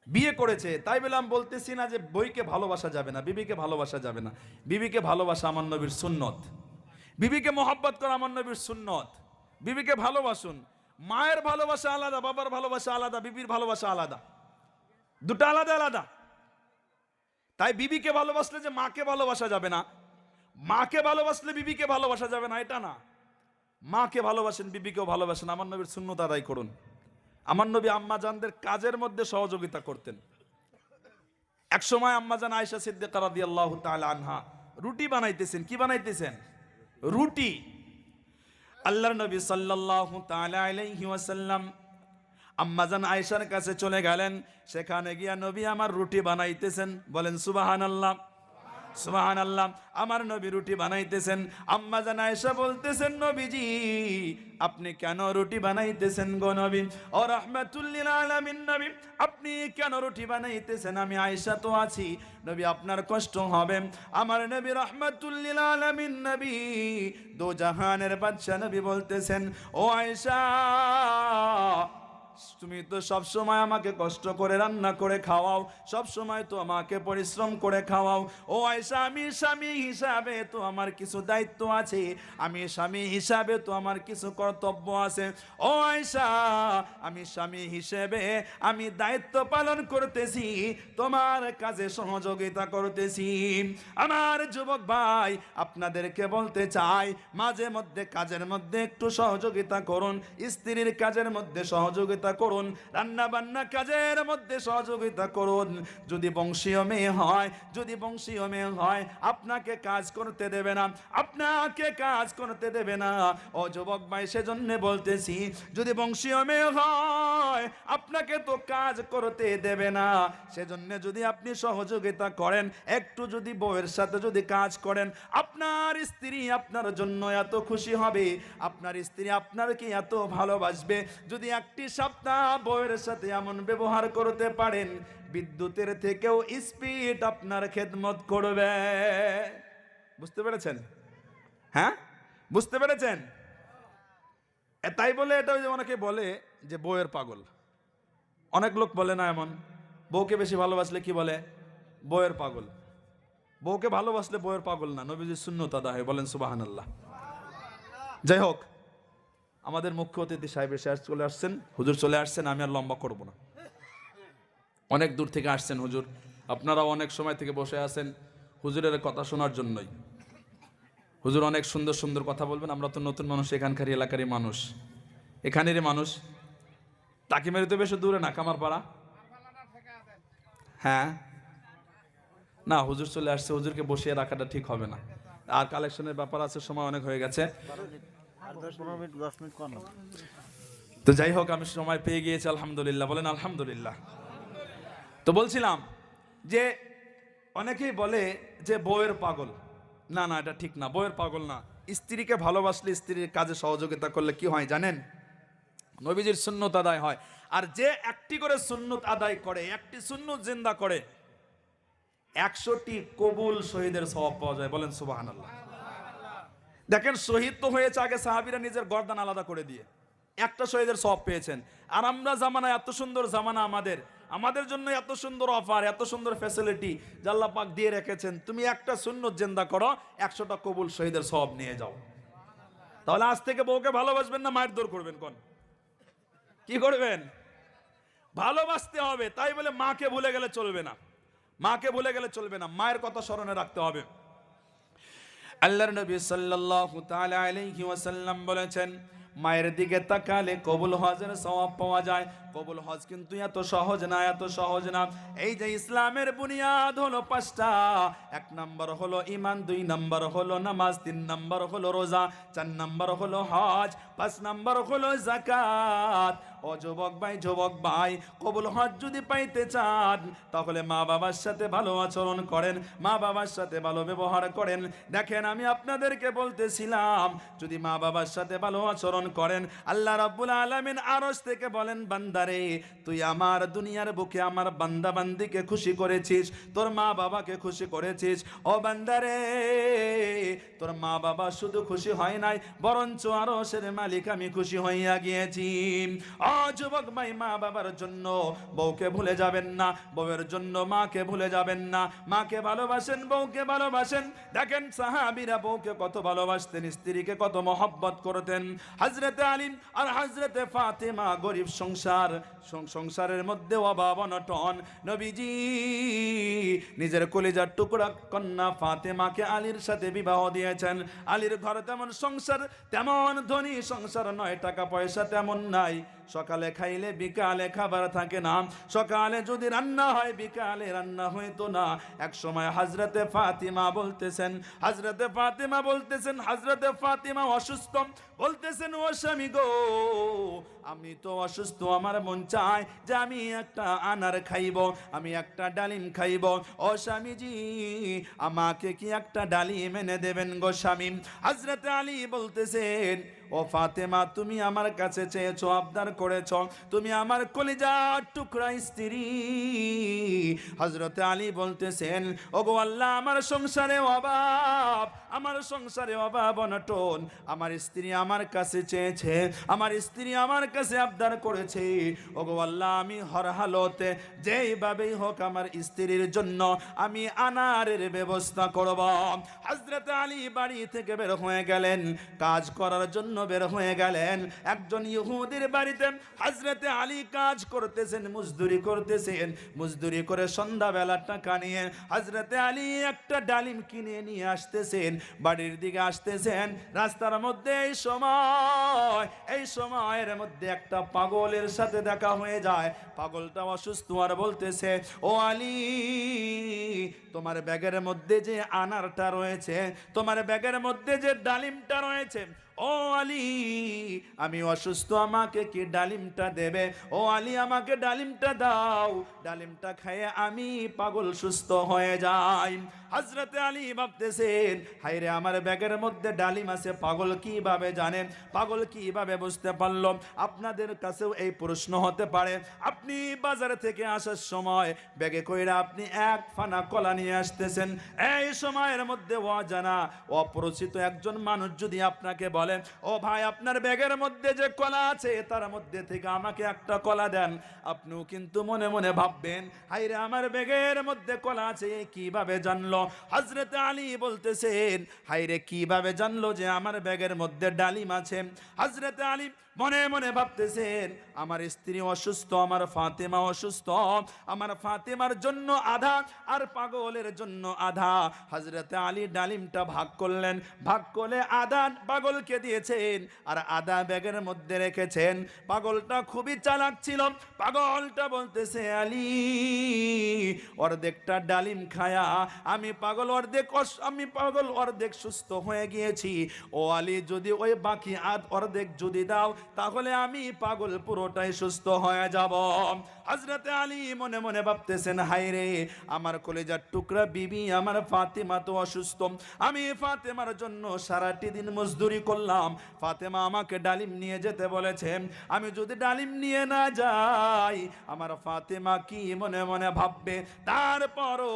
বিয়ে করেছে, তাই বলে আমি বলতেছি না যে বইকে ভালোবাসা যাবে না, বিবিকে ভালোবাসা যাবে না। বিবিকে ভালোবাসা আমার নবীর সুন্নত, বিবিকে মোহাব্বত করা আমার নবীর সুন্নত। বিবিকে ভালোবাসুন। মায়ের ভালোবাসা আলাদা, বাবার ভালোবাসা আলাদা, বিবির ভালোবাসা আলাদা, দুটো আলাদা আলাদা। তাই বিবিকে ভালোবাসলে যে মাকে ভালোবাসা যাবে না, মাকে ভালোবাসলে বিবিকে ভালোবাসা যাবে না, এটা না। মাকে ভালোবাসেন, বিবিকেও ভালোবাসেন, আমার নবীর সুন্নত আদায় করুন। আমার নবী আম্মাজানদের কাজের মধ্যে সহযোগিতা করতেন। এক সময় আম্মাজান আয়েশা সিদ্দিকা রাদিয়াল্লাহু তাআলা আনহা রুটি বানাইতেছেন। কি বানাইতেছেন? রুটি। আল্লাহর নবী সাল্লাল্লাহু তাআলা আলাইহি ওয়াসাল্লাম আম্মাজান আয়েশার কাছে চলে গেলেন। সেখানে গিয়া নবী আমার রুটি বানাইতেছেন। বলেন সুবহানাল্লাহ, সুবহানাল্লাহ। আমার নবী রুটি বানাইতেছেন। আম্মাজান আয়েশা বলতেছেন, নবীজি আপনি কেন রুটি বানাইতেছেন গো নবী? ও রাহমাতুল লিল আলামিন নবী, আপনি কেন রুটি বানাইতেছেন? আমি আয়েশা তো আছি, নবী আপনার কষ্ট হবে। আমার নবী রাহমাতুল লিল আলামিন নবী, দো জাহানের বাদশা নবী বলতেছেন, ও আয়েশা তুমি তো সব সময় আমাকে কষ্ট করে রান্না করে খাওয়াও, সব সময় তো আমাকে পরিশ্রম করে খাওয়াও। ও আয়েশা, আমি স্বামী হিসাবে তো আমার কিছু দায়িত্ব আছে, আমি স্বামী হিসাবে তো আমার কিছু কর্তব্য আছে। ও আয়েশা, আমি স্বামী হিসেবে আমি দায়িত্ব পালন করতেছি, তোমার কাজে সহযোগিতা করতেছি। আমার যুবক ভাই, আপনাদেরকে বলতে চাই, মাঝে মধ্যে কাজের মধ্যে একটু সহযোগিতা করুন, স্ত্রীর কাজের মধ্যে সহযোগিতা করুন, রান্না বান্না কাজের মধ্যে সহযোগিতা করুন। যদি বংশীয় মেয়ে হয়, যদি বংশীয় মেয়ে হয়, আপনাকে কাজ করতে দেবে না, আপনাকে কাজ করতে দেবে না। ও যুবক ভাই, সেজন্য বলতেছি, যদি বংশীয় মেয়ে হয় আপনাকে তো কাজ করতে দেবে না, সেজন্য যদি আপনি সহযোগিতা করেন, একটু যদি বউয়ের সাথে যদি কাজ করেন, আপনার স্ত্রী আপনার জন্য এত খুশি হবে, আপনার স্ত্রী আপনাকে এত ভালোবাসবে। যদি একটি সপ্তাহ বউয়ের সাথে এমন ব্যবহার করতে পারেন, বিদ্যুতের থেকেও স্পিড আপনার খেদমত করবে। বুঝতে পেরেছেন? হ্যাঁ, বুঝতে পেরেছেন? তাই বলে এটা ওই যে অনেকে বলে যে বউয়ের পাগল। অনেক লোক বলে না এমন, বউকে বেশি ভালোবাসলে কি বলে? বউয়ের পাগল। বউকে ভালোবাসলে বউয়ের পাগল না, নবীজির সুন্নত আদায় হয়। বলেন সুবহানাল্লাহ। যাই হোক, আমাদের মুখ্য অতিথি সাহেব এসে চলে আসছেন, হুজুর চলে আসছেন, আমি আর লম্বা করব না। অনেক দূর থেকে আসছেন হুজুর, আপনারাও অনেক সময় থেকে বসে আছেন হুজুরের কথা শোনার জন্যই। হুজুর অনেক সুন্দর সুন্দর কথা বলবেন। আমরা তো নতুন মানুষ, এখানকার এলাকারই মানুষ, এখানেরই মানুষ। টাকি মেরে তো বেশি দূরে না, কামারপাড়া। হ্যাঁ, না হুজুর চলে আসছে, হুজুরকে বসিয়ে রাখাটা ঠিক হবে না। আর কালেকশনের ব্যাপার আছে, সময় অনেক হয়ে গেছে। তো যাই হোক, আমি সময় পেয়ে গিয়েছি আলহামদুলিল্লাহ। বলেন আলহামদুলিল্লাহ। তো বলছিলাম যে অনেকেই বলে যে বউয়ের পাগল। না না, এটা ঠিক না, বউয়ের পাগল না। স্ত্রীকে ভালোবাসলে, স্ত্রীর কাজে সহযোগিতা করলে কি হয় জানেন? নবীজির সুন্নত আদায় হয়। আর যে একটি করে সুন্নত আদায় করে, একটি সুন্নত জিন্দা করে, 100টি কবুল শহীদের সওয়াব পাওয়া যায়। বলেন সুবহানাল্লাহ। দেখেন, শহীদ তো হয়েছে আগে সাহাবীরা নিজের গর্দান আলাদা করে দিয়ে, একটা শহীদের সওয়াব পেয়েছেন। আর আমরা জামানা, এত সুন্দর জামানা আমাদের জন্য এত সুন্দর অফার, এত সুন্দর ফ্যাসিলিটি আল্লাহ পাক দিয়ে রেখেছেন। তুমি একটা সুন্নত জিন্দা করো, 100টা কবুল শহীদের সওয়াব নিয়ে যাও। তাহলে আজ থেকে বউকে ভালোবাসবেন না মারধর করবেন? কোন কি করবেন? ভালোবাসতে হবে। তাই বলে মাকে ভুলে গেলে চলবে না, মাকে ভুলে গেলে চলবে না, মায়ের কথা স্মরণে রাখতে হবে। আল্লাহর নবী সাল্লাল্লাহু তাআলা আলাইহি ওয়াসাল্লাম বলেছেন, মায়ের দিকে তাকালে কবুল হজের সওয়াব পাওয়া যায়। কবুল হজ কিন্তু এত সহজ না, এত সহজ না। এই যে ইসলামের বুনিয়াদ হলো 5টা। 1 নাম্বার হলো ঈমান, 2 নাম্বার হলো নামাজ, 3 নাম্বার হলো রোজা, 4 নাম্বার হলো হজ, 5 নাম্বার হলো যাকাত। ও যুবক ভাই, যুবক ভাই, কবুল হজ যদি পাইতে চান তাহলে মা বাবার সাথে ভালো আচরণ করেন, মা বাবার সাথে ভালো ব্যবহার করেন। দেখেন, আমি আপনাদেরকে বলতেছিলাম, যদি মা বাবার সাথে ভালো আচরণ করেন, আল্লাহ রাব্বুল আলামিন আরশ থেকে বলেন, বান্দারে তুই আমার দুনিয়ার বুকে আমার বান্দা বান্দিকে খুশি করেছিস, তোর মা বাবাকে খুশি করেছিস। ও বান্দারে, তোর মা বাবা শুধু খুশি হয় নাই, বরঞ্চ আরশের মালিক আমি খুশি হইয়া গিয়েছি। ও যুবক ভাই, মা বাবার জন্য বউকে ভুলে যাবেন না, বউয়ের জন্য মাকে ভুলে যাবেন না। মাকে ভালোবাসেন, বউকে ভালোবাসেন। দেখেন সাহাবীরা বউকে কত ভালোবাসতেন, স্ত্রীকে কত মহব্বত করতেন। হযরতে আলী আর হযরতে ফাতেমা গরিব সংসার, সংসারের মধ্যে অভাব অনটন। নবীজি নিজের কলিজার টুকরা কন্যা ফাতেমাকে আলীর সাথে বিবাহ দিয়েছেন। আলীর ঘর তেমন সংসার, তেমন ধনী সংসার নয়, টাকা পয়সা তেমন নাই। সকালে খাইলে বিকালে খাবার থাকে না, সকালে যদি রান্না হয় বিকালে রান্না হইতো না। এক সময় হযরতে ফাতিমা বলতেছেন, হযরতে ফাতিমা বলতেছেন, হযরতে ফাতিমা অসুস্থ, বলতেছেন, ও স্বামী গো, আমি তো অসুস্থ, আমার মন চায় যে আমি একটা আনার খাইব, আমি একটা ডালিম খাইব। ও স্বামীজি, আমাকে কি একটা ডালিম এনে দেবেন গো স্বামী? হযরতে আলী বলতেছেন, ও ফাতেমা, তুমি আমার কাছে চেয়েছো, আবদার করেছ, তুমি আমার কলিজার টুকরা স্ত্রী। হযরতে আলী বলতেছেন, ওগো আল্লাহ, আমার সংসারে অভাব, আমার সংসারে অভাব অনটন, আমার স্ত্রী আমার কাছে চেয়েছে, আমার স্ত্রী আমার কাছে আবদার করেছে। ওগো আল্লাহ, আমি হর হালতে যেইভাবেই হোক আমার স্ত্রীর জন্য আমি আনারের ব্যবস্থা করব। হযরতে আলী বাড়ি থেকে বের হয়ে গেলেন, কাজ করার জন্য বের হয়ে গেলেন। একজন ইহুদির বাড়িতে হযরতে আলী কাজ করতেছেন, মজদুরি করতেছেন। মজদুরি করে সন্ধ্যাবেলা টাকা নিয়ে হযরতে আলী একটা ডালিম কিনে নিয়ে আসতেছেন, বাড়ির দিকে আসতেছেন। রাস্তার মধ্যে এই সময়ের মধ্যে একটা পাগলের সাথে দেখা হয়ে যায়। পাগলটা অসুস্থ আর বলতেছে, ও আলী, তোমার ব্যাগের মধ্যে যে আনারটা রয়েছে, তোমার ব্যাগের মধ্যে যে ডালিমটা রয়েছে, ও আলী, আমি অসুস্থ, আমাকে কি ডালিমটা দেবে? ও আলী, আমাকে ডালিমটা দাও, ডালিমটা খেয়ে আমি পাগল সুস্থ হয়ে যাই। হযরতে আলী ভাবতেছেন, হায়রে, আমার ব্যাগের মধ্যে ডালিম আছে, পাগল কিভাবে জানেন, পাগল কিভাবে বুঝতে পারলো? আপনাদের কাছেও এই প্রশ্ন হতে পারে। আপনি বাজার থেকে আসার সময় ব্যাগে কইরা আপনি এক ফানা কলা নিয়ে আসতেছেন। এই সময়ের মধ্যে অজানা অপরিচিত একজন মানুষ যদি আপনাকে বলে, ও ভাই, আপনার ব্যাগের মধ্যে যে কলা আছে তার মধ্যে থেকে আমাকে একটা কলা দেন, আপনিও কিন্তু মনে মনে ভাববেন, হায়রে, আমার ব্যাগের মধ্যে কলা আছে, কিভাবে জানলো? হযরতে আলী বলতেছেন, হায়রে, কিভাবে জানলো যে আমার ব্যাগের মধ্যে ডালিম আছে? হযরতে আলী মনে মনে ভাবতেছেন, আমার স্ত্রী অসুস্থ, আমার ফাতেমা অসুস্থ, আমার ফাতেমার জন্য আধা আর পাগলের জন্য আধা। হযরতে আলী ডালিমটা ভাগ করলেন, ভাগ করে আধা পাগলকে দিয়েছেন আর আধা ব্যাগের মধ্যে রেখেছেন। পাগলটা খুবই চালাক ছিল। পাগলটা বলতেছে, আলী, অর্ধেকটা ডালিম খায়া আমি পাগল অর্ধেক সুস্থ হয়ে গিয়েছি। ও আলী, যদি ওই বাকি অর্ধেক যদি দাও তাহলে আমি পাগল পুরোটাই সুস্থ হয়ে যাব। হযরতে আলী মনে মনে ভাবতেছেন, হায়রে, আমার কলিজার টুকরা বিবি আমার ফাতেমা তো অসুস্থ, আমি ফাতেমার জন্য সারাটি দিন মজদুরি করলাম, ফাতেমা আমাকে ডালিম নিয়ে যেতে বলেছে, আমি যদি ডালিম নিয়ে না যাই আমার ফাতেমা কি মনে মনে ভাববে? তারপরও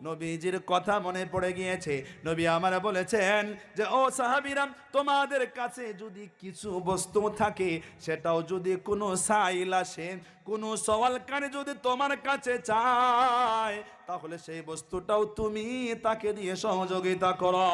নবীজির কথা মনে পড়ে গিয়েছে। নবী আমার বলেছেন যে, ও সাহাবীরা, তোমাদের কাছে যদি কিছু বস্তু থাকে, সেটাও যদি কোনো সাইল আসে, কোনো সওয়ালকারী যদি তোমার কাছে চায়, তাহলে সেই বস্তুটাও তুমি তাকে দিয়ে সহযোগিতা করো।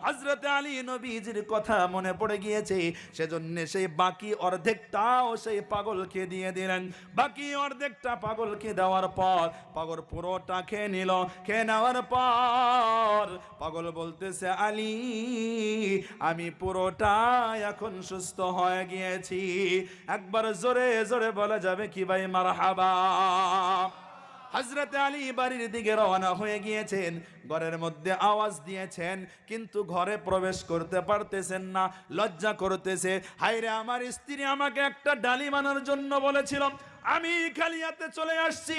হযরত আলী নবীজির কথা মনে পড়ে গিয়েছে, সেজন্য সেই বাকি অর্ধেকটাও সেই পাগলকে দিয়ে দিলেন। বাকি অর্ধেকটা পাগলকে দেওয়ার পর পাগল পুরোটা খেয়ে নিল। খেয়ে নেওয়ার পর পাগল বলতেছে, আলী আমি পুরোটা এখন সুস্থ হয়ে গিয়েছি। একবার জোরে জোরে বলা যাবে কি ভাই মারহাবা। হযরত আলী বাড়ির দিকে রওনা হয়ে গিয়েছেন। ঘরের মধ্যে আওয়াজ দিয়েছেন, কিন্তু ঘরে প্রবেশ করতে পারতেছেন না, লজ্জা করতেছে। হায়রে আমার স্ত্রী আমাকে একটা ডালিম আনার জন্য বলেছিল, আমি খালি হাতে চলে আসছি,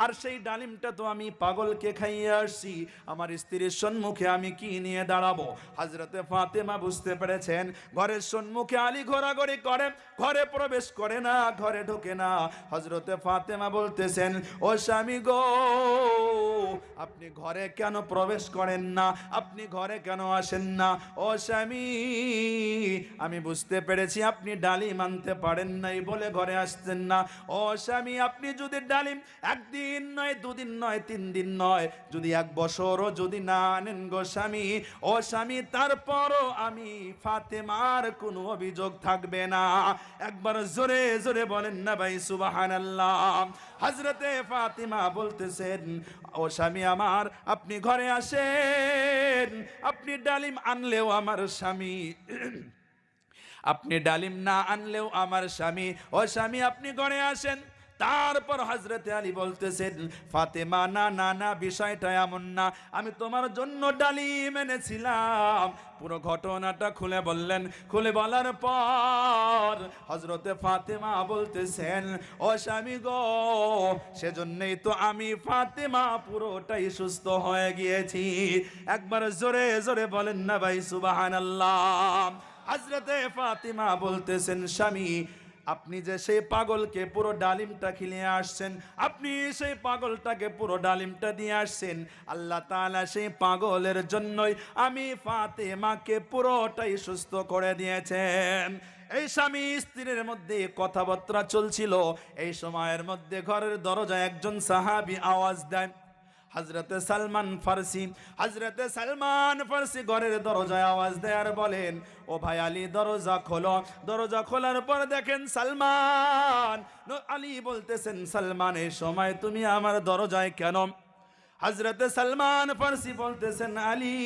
আর সেই ডালিমটা তো আমি পাগলকে খাইয়ে আসছি। আমার স্ত্রীর সম্মুখে আমি কি নিয়ে দাঁড়াবো? হযরতে ফাতেমা বুঝতে পেরেছেন ঘরের সম্মুখে আলী ঘোরাঘুরি করে, ঘরে প্রবেশ করে না, ঘরে ঢোকে না। হযরতে ফাতেমা বলতেছেন, ও স্বামী গো, আপনি ঘরে কেন প্রবেশ করেন না? আপনি ঘরে কেন আসেন না? ও স্বামী, আমি বুঝতে পেরেছি আপনি ডালিম আনতে পারেন নাই বলে ঘরে আসছেন না। ও স্বামী, আপনি যদি ডালিম একদিন নয়, দুদিন নয়, 3 দিন নয়, যদি 1 বছরও যদি না আনেন গো স্বামী, ও স্বামী, তারপরও আমি ফাতেমার কোনো অভিযোগ থাকবে না। একবার জোরে জোরে বলেন না ভাই সুবহানাল্লাহ। হযরতে ফাতেমা বলতেছেন, ও স্বামী আমার, আপনি ঘরে আসেন। আপনি ডালিম আনলেও আমার স্বামী, আপনি ডালিম না আনলেও আমার স্বামী। ও স্বামী, আপনি ঘরে আসেন। তারপর হযরতে আলী বলতেছেন, ফাতেমা না না না, বিষয়টা এমন না, আমি তোমার জন্য ডালিম এনেছিলাম। পুরো ঘটনাটা খুলে বললেন। খুলে বলার পর হযরতে ফাতেমা বলতেছেন, ও স্বামী গো, সেজন্যই তো আমি ফাতেমা পুরোটাই সুস্থ হয়ে গিয়েছি। একবার জোরে জোরে বলেন না ভাই সুবহানাল্লাহ। হযরতে ফাতেমা বলতেছেন, স্বামী, আপনি যে সেই পাগলকে পুরো ডালিমটা খেলিয়ে আসছেন, আপনি সেই পাগলটাকে পুরো ডালিমটা দিয়ে আসছেন, আল্লাহ তাআলা সেই পাগলের জন্যই আমি ফাতেমাকে পুরোটাই সুস্থ করে দিয়েছেন। এই স্বামী স্ত্রীর মধ্যে কথাবার্তা চলছিল। এই সময়ের মধ্যে ঘরের দরজায় একজন সাহাবী আওয়াজ দেন, হযরতে সালমান ফারসি। হযরতে সালমান ফারসি ঘরের দরজায় আওয়াজ দেয় আর বলেন, ও ভাই আলী, দরজা খোলো। দরজা খোলার পর দেখেন সালমান। আলী বলতেছেন, সালমান, এই সময় তুমি আমার দরজায় কেন? হযরতে সালমান ফারসি বলতেছেন, আলী,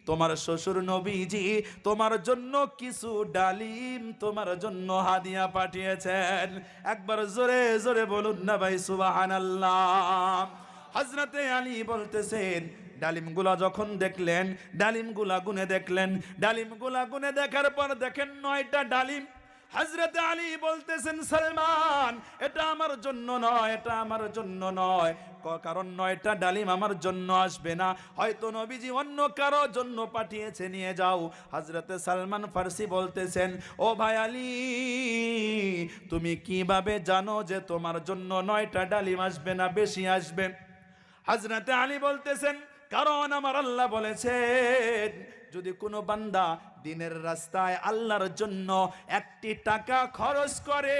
তোমার শ্বশুর নবীজি তোমার জন্য কিছু ডালিম তোমার জন্য হাদিয়া পাঠিয়েছেন। একবার জোরে জোরে বলুন না ভাই সুবহানাল্লাহ। হযরতে আলী বলতেছেন, ডালিমগুলা যখন দেখলেন, ডালিমগুলা গুনে দেখলেন, ডালিমগুলা গুনে দেখার পর দেখেন 9টা ডালিম। হযরতে আলী বলতেছেন, সালমান, এটা আমার জন্য নয়, এটা আমার জন্য নয়, কারণ 9টা ডালিম আমার জন্য আসবে না, হয়তো নবীজি অন্য কারো জন্য পাঠিয়েছে, নিয়ে যাও। হযরতে সালমান ফারসি বলতেছেন, ও ভাই আলী, তুমি কিভাবে জানো যে তোমার জন্য 9টা ডালিম আসবে না, বেশি আসবে? হযরতে আলী বলতেছেন, কারণ আমার আল্লাহ বলেছেন, যদি কোনো বান্দা দিনের রাস্তায় আল্লাহর জন্য 1টি টাকা খরচ করে,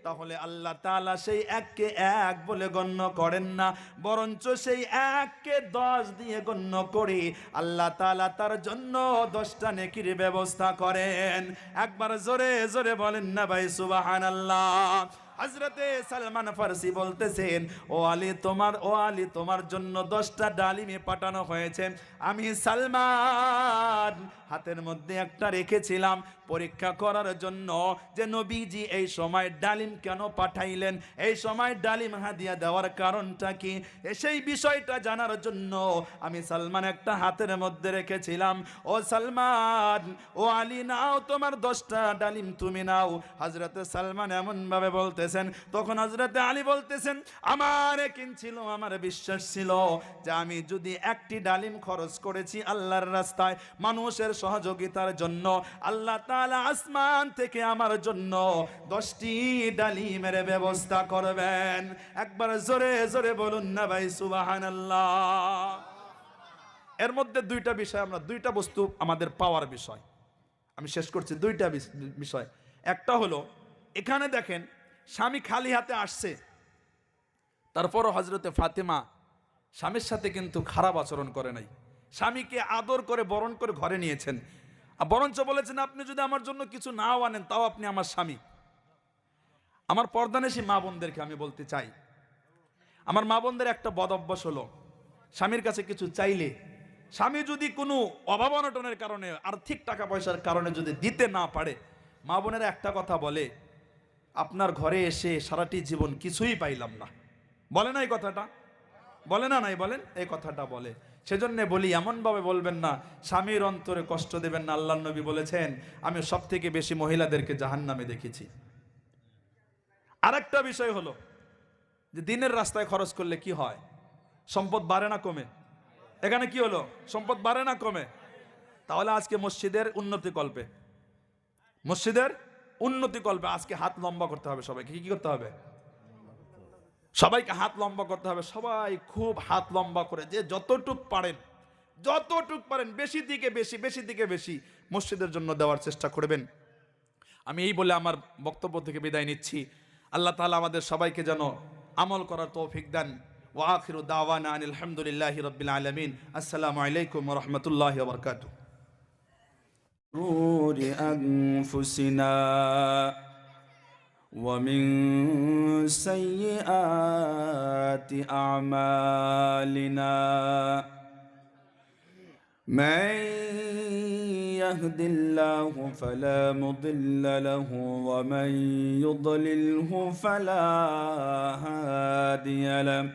তাহলে আল্লাহ তাআলা সেই 1কে 1 বলে গণ্য করেন না, বরঞ্চ সেই 1কে 10 দিয়ে গণ্য করে আল্লাহ তাআলা তার জন্য 10টা নেকির ব্যবস্থা করেন। একবার জোরে জোরে বলেন না ভাই সুবহানাল্লাহ। হযরতে সালমান ফারসি বলতেছেন, ও আলী, তোমার জন্য 10টা ডালিমে পাঠানো হয়েছে। আমি সালমান হাতের মধ্যে একটা রেখেছিলাম পরীক্ষা করার জন্য, যে নবীজি এই সময় ডালিম কেন পাঠাইলেন, এই সময় ডালিম হাদিয়া দেওয়ার কারণটা কি, সেই বিষয়টা জানার জন্য আমি সালমান একটা হাতের মধ্যে রেখেছিলাম। ও সালমান, ও আলী, নাও তোমার 10টা ডালিম তুমি নাও। হযরতে সালমান এমন ভাবে বলতেছেন, তখন হযরতে আলী বলতেছেন, আমার কিন ছিল, আমার বিশ্বাস ছিল যে আমি যদি 1টি ডালিম খরচ করেছি আল্লাহর রাস্তায় মানুষের সহযোগিতার জন্য, আল্লাহ তাআলা আসমান থেকে আমার জন্য 10টি ডালিমের ব্যবস্থা করবেন। একবার জোরে জোরে বলুন না ভাই সুবহানাল্লাহ। এর মধ্যে 2টা বিষয়, আমরা 2টা বস্তু আমাদের পাওয়ার বিষয়, আমি শেষ করছি। 2টা বিষয়। একটা হলো, এখানে দেখেন স্বামী খালি হাতে আসছে, তারপরও হজরতে ফাতেমা স্বামীর সাথে কিন্তু খারাপ আচরণ করে নাই, স্বামীকে আদর করে বরণ করে ঘরে নিয়েছেন। আর বরঞ্চ বলেছেন, আপনি যদি আমার জন্য কিছু নাও আনেন তাও আপনি আমার স্বামী। আমার পর্দানেশী মা বোনদেরকে আমি বলতে চাই, আমার মা বোনদের একটা বদ অভ্যাস হলো, স্বামীর কাছে কিছু চাইলে স্বামী যদি কোনো অভাব অনটনের কারণে, আর্থিক টাকা পয়সার কারণে যদি দিতে না পারে, মা বোনেরা একটা কথা বলে, আপনার ঘরে এসে সারাটি জীবন কিছুই পাইলাম না। বলে না এই কথাটা? বলে না? নাই বলেন, এই কথাটা বলে। সেজন্য বলি, এমনভাবে বলবেন না, স্বামীর অন্তরে কষ্ট দেবেন না। আল্লাহর নবী বলেছেন, আমি সব থেকে বেশি মহিলাদেরকে জাহান্নামে দেখেছি। আরেকটা বিষয় হলো যে দিনের রাস্তায় খরচ করলে কি হয়? সম্পদ বাড়ে না কমে? এখানে কি হলো? সম্পদ বাড়ে না কমে? তাহলে আজকে মসজিদের উন্নতি কল্পে, মসজিদের উন্নতি কল্পে আজকে হাত লম্বা করতে হবে। সবাইকে কি করতে হবে? সবাইকে হাত লম্বা করতে হবে। সবাই খুব হাত লম্বা করে, যে যতটুক পারেন বেশি দিকে বেশি, বেশি দিকে বেশি মসজিদের জন্য দেওয়ার চেষ্টা করবেন। আমি এই বলে আমার বক্তব্য থেকে বিদায় নিচ্ছি। আল্লাহ তাআলা আমাদের সবাইকে যেন আমল করার তৌফিক দেন। ওয়া আখিরু দাওয়ানা আনিল হামদুলিল্লাহি রাব্বিল আলামিন। আসসালামু আলাইকুম ওয়া রাহমাতুল্লাহি ওয়া বারাকাতুহু। شرور أنفسنا ومن سيئات أعمالنا من يهد الله فلا مضل له ومن يضلله فلا هادي له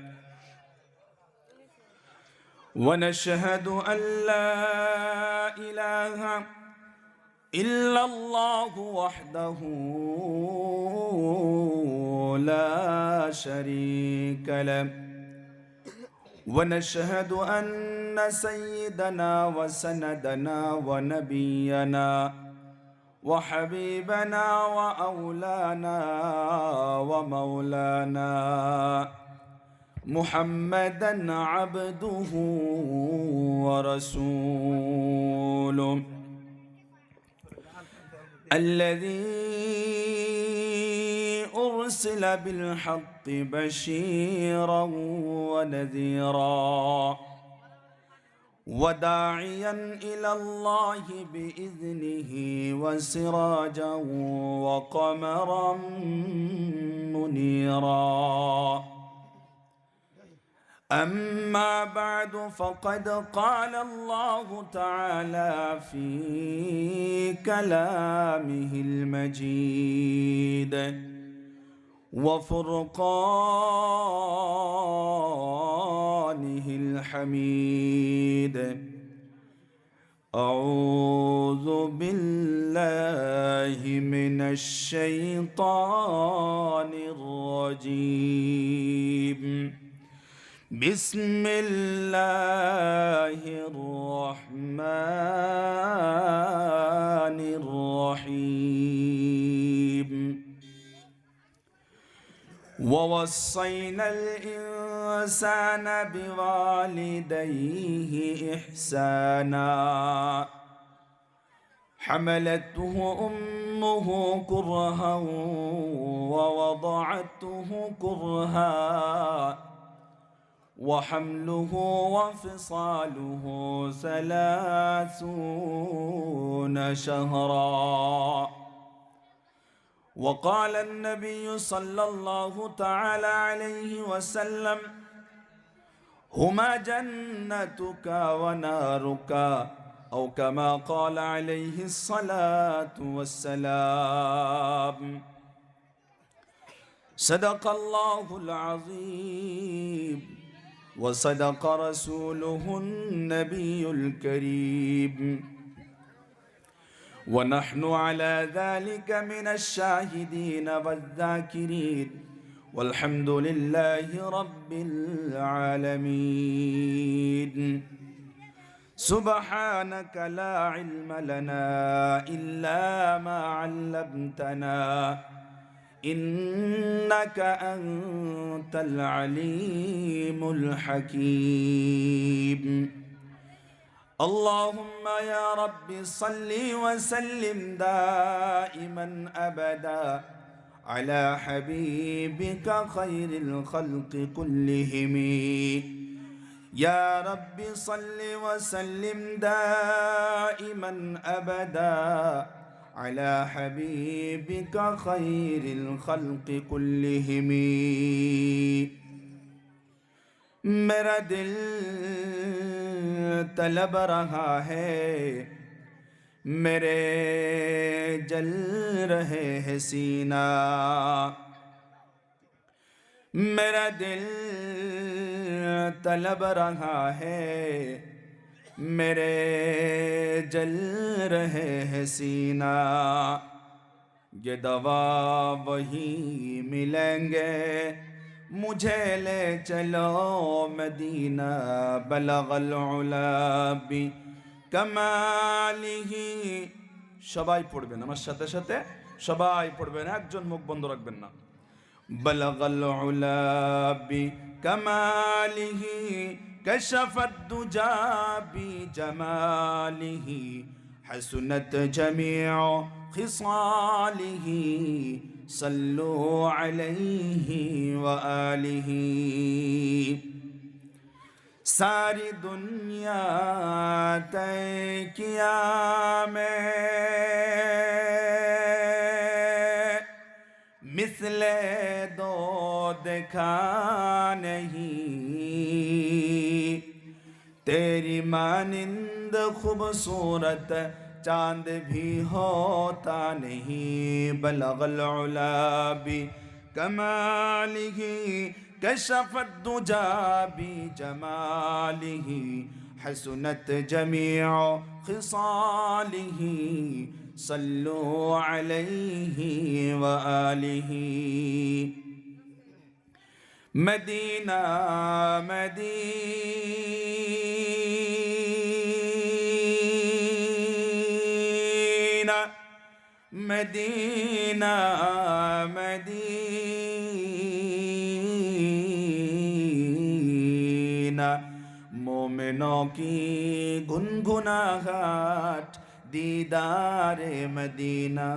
ونشهد أن لا إله إلا الله وحده لا شريك له ونشهد أن سيدنا وسندنا ونبينا وحبيبنا وأولانا ومولانا محمدا عبده ورسوله الذي أرسل بالحق بشيرا ونذيرا وداعيا إلى الله بإذنه وسراجا وقمرا منيرا أما بعد فقد قال الله تعالى في كلامه المجيد وفرقانه الحميد أعوذ بالله من الشيطان الرجيم بسم الله الرحمن الرحيم ووصينا الإنسان بوالديه إحسانا حملته أمه كرها ووضعته كرها وحمله وفصاله 30 شهرا وقال النبي صلى الله تعالى عليه وسلم هما جنتك ونارك أو كما قال عليه الصلاة والسلام صدق الله العظيم وصدق رسوله النبي الكريم ونحن على ذلك من الشاهدين والذاكرين والحمد لله رب العالمين سبحانك لا علم لنا إلا ما علمتنا إنك أنت العليم الحكيم اللهم يا رب صل وسلم دائما أبدا على حبيبك خير الخلق كلهم يا رب صل وسلم دائما أبدا على حبيبك خير الخلق كلهم मेरा दिल तलब रहा है मेरे जल रहे है सीना मेरा दिल तलब रहा है मेरे जल रहे है सीना ये दवा वही मिलेंगे मुझे ले चलो मदीना बलगल उला बि কামালিহি সবাই পড়বেন আমার সাথে সাথে সবাই পড়বেন একজন মুখ বন্ধ রাখবেন না বলগল উলা বি কামালিহি কশফত দুজা বি জামালিহি হাসনাত জামিউ খিসালিহি সাল্লু আলাইহি ওয়া আলিহি सारी दुनिया तय किया मैं मिसले दो देखा नहीं तेरी मानिंद खूबसूरत चांद भी होता नहीं बलगल उला बि कमालिही कशफत दुजा बि जमालिही हसनत जमीउ खिसालिही सल्लु अलैहि व आलिही मदीना मदीना मदीना मदीना मोमिनों की गुनगुनाहट दीदारे मदीना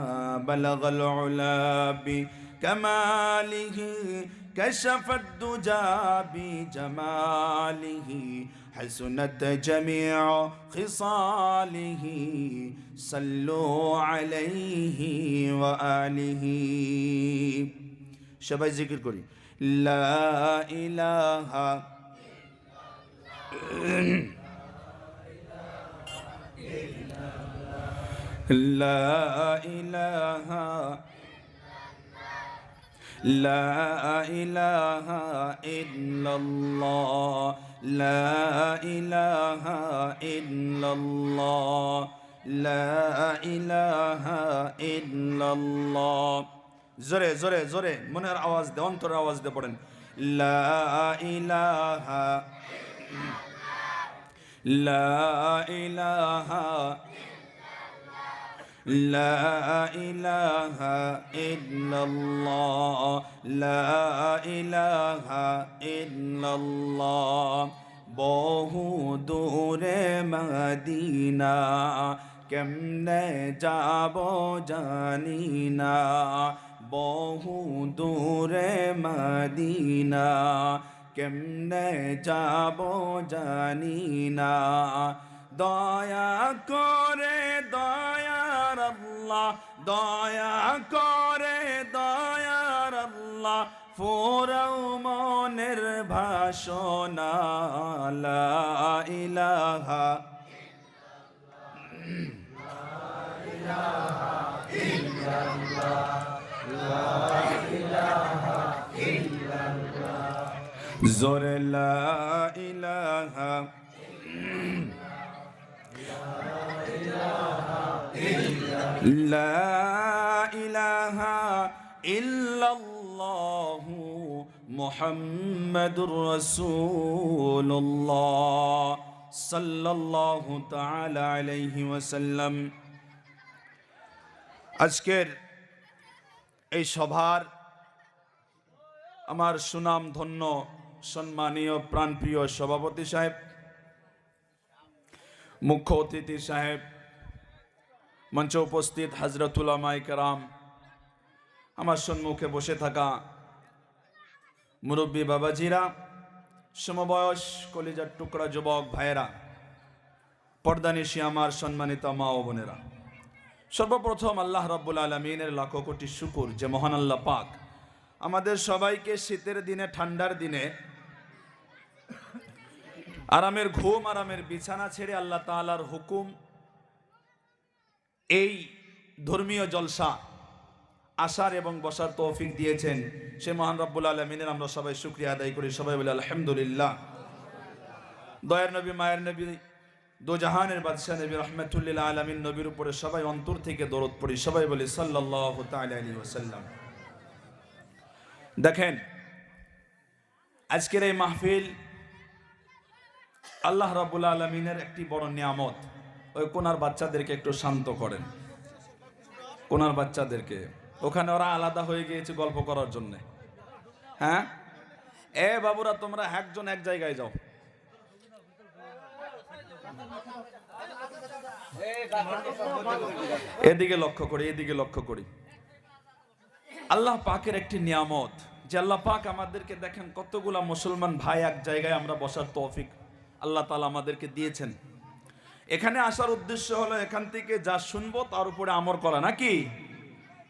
बलगल उला बि कमालिही कशफत दुजा बि जमालिही हसनत जमीउ खिसालिही सल्लु अलैहि व आलिही সবাই জিকির করি লা ইলাহা লা ইলাহা লা ইলাহা ইল্লাল্লাহ লা ইলাহা ইল্লাল্লাহ লা ইলাহা ইল্লাল্লাহ জোরে জোরে জোরে মনের আওয়াজ দে অন্তরের আওয়াজ দে পড়েন লা ইলাহা লা ইলাহা লা ইলাহা ইল্লাল্লাহ লা ইলাহা ইল্লাল্লাহ বহু দূরে মদিনা কেমনে যাব জানি না বহু দূরে মদিনা কেমনে যাব জানি না দয়া করে দয়ার আল্লাহ দয়া করে দয়ার আল্লাহ ফুরাও মনের ভাষণা লা ইলাহা জোরে লা ইলাহা লা ইলাহা ইল্লাল্লাহু মুহাম্মাদুর রাসূলুল্লাহ সাল্লাল্লাহু তাআলা আলাইহি ওয়াসাল্লাম। আজকের এই সভার আমার সুনাম ধন্য সম্মানীয় প্রাণপ্রিয় সভাপতি সাহেব, মুখ্য অতিথি সাহেব, মঞ্চে উপস্থিত হযরত উলামায়ে কেরাম, আমার সম্মুখে বসে থাকা মুরব্বী বাবাজিরা, সমবয়স কলিজার টুকরা যুবক ভাইয়েরা, পর্দানিশী আমার সম্মানিত মা ও বোনেরা, সর্বপ্রথম আল্লাহ রাব্বুল আলামিনের লাখো কোটি শুকর যে মহান আল্লাহ পাক আমাদের সবাইকে শীতের দিনে, ঠান্ডার দিনে আরামের ঘুম, আরামের বিছানা ছেড়ে আল্লাহ তাআলার হুকুম এই ধর্মীয় জলসা আসার এবং বসার তৌফিক দিয়েছেন। সে মহান রব্বুল আলামিনের আমরা সবাই শুকরিয়া আদায় করি। সবাই বলে আলহামদুলিল্লাহ। দয়ার নবী, মায়ের নবী, দো জাহানের বাদশাহ নবী রহমাতুল লিল আলামিন নবীর উপরে সবাই অন্তর থেকে দরুদ পড়ি। সবাই বলি সাল্লাল্লাহু তাআলা আলাইহি ওয়াসাল্লাম। দেখেন, আজকের এই মাহফিল আল্লাহ রাব্বুল আলামিনের একটি বড় নিয়ামত। ওই কোনার বাচ্চাদেরকে একটু শান্ত করেন, কোনার বাচ্চাদেরকে, ওখানে ওরা আলাদা হয়ে গিয়েছে গল্প করার জন্য। হ্যাঁ, এ বাবুরা, তোমরা একজন এক জায়গায় যাও। এদিকে লক্ষ্য করি, এদিকে লক্ষ্য করি। আল্লাহ পাকের একটি নিয়ামত যে আল্লাহ পাক আমাদেরকে, দেখেন কতগুলা মুসলমান ভাই এক জায়গায় আমরা বসার তৌফিক আল্লাহ তাআলা আমাদেরকে দিয়েছেন। এখানে আসার উদ্দেশ্য হলো এখান থেকে যা শুনবো তার উপরে আমল করা, নাকি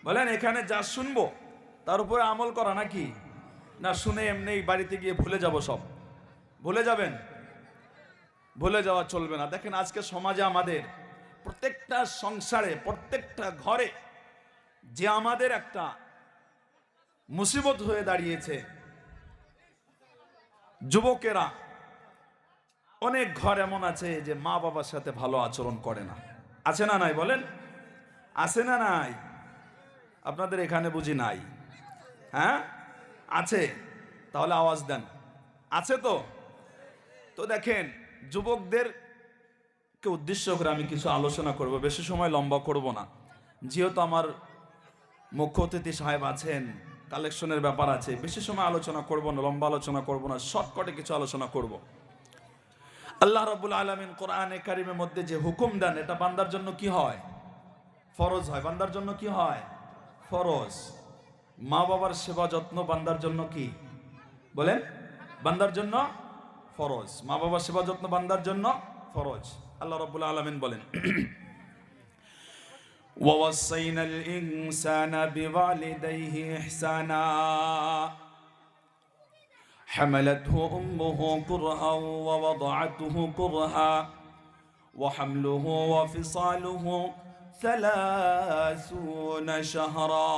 বলেন? এখানে যা শুনবো তার উপরে আমল করা, নাকি না? শুনে এমনি বাড়িতে গিয়ে ভুলে যাব, সব ভুলে যাবেন? ভুলে যাওয়া চলবে না। দেখেন, আজকে সমাজে আমাদের প্রত্যেকটা সংসারে, প্রত্যেকটা ঘরে যে আমাদের একটা মুসিবত হয়ে দাঁড়িয়েছে, যুবকেরা, অনেক ঘর এমন আছে যে মা বাবার সাথে ভালো আচরণ করে না। আছে না নাই বলেন? আছে না নাই? আপনাদের এখানে বুঝি নাই? হ্যাঁ, আছে। তাহলে আওয়াজ দেন, আছে তো? তো দেখেন, যুবকদেরকে উদ্দেশ্য করে আমি কিছু আলোচনা করব, বেশি সময় লম্বা করব না, যেহেতু আমার মুখ্য অতিথি সাহেব আছেন, কালেকশনের ব্যাপার আছে। বেশি সময় আলোচনা করব না, লম্বা আলোচনা করব না, শর্টকাটে কিছু আলোচনা করব। আল্লাহ রাব্বুল আলামিন কোরআনে কারিমের মধ্যে যে হুকুম দেন, এটা বান্দার জন্য কি হয়? ফরজ হয়। বান্দার জন্য কি হয়? ফরজ। মা বাবার সেবা যত্ন বান্দার জন্য কি বলেন? বান্দার জন্য ফরজ। মা বাবার সেবা যত্ন বান্দার জন্য ফরজ। আল্লাহ রাব্বুল আলামিন বলেন, ওয়াসাইনাল ইনসানা বিওয়ালিদাইহি ইহসানা حملته أمه كرها ووضعته كرها وحمله وفصاله 30 شهرا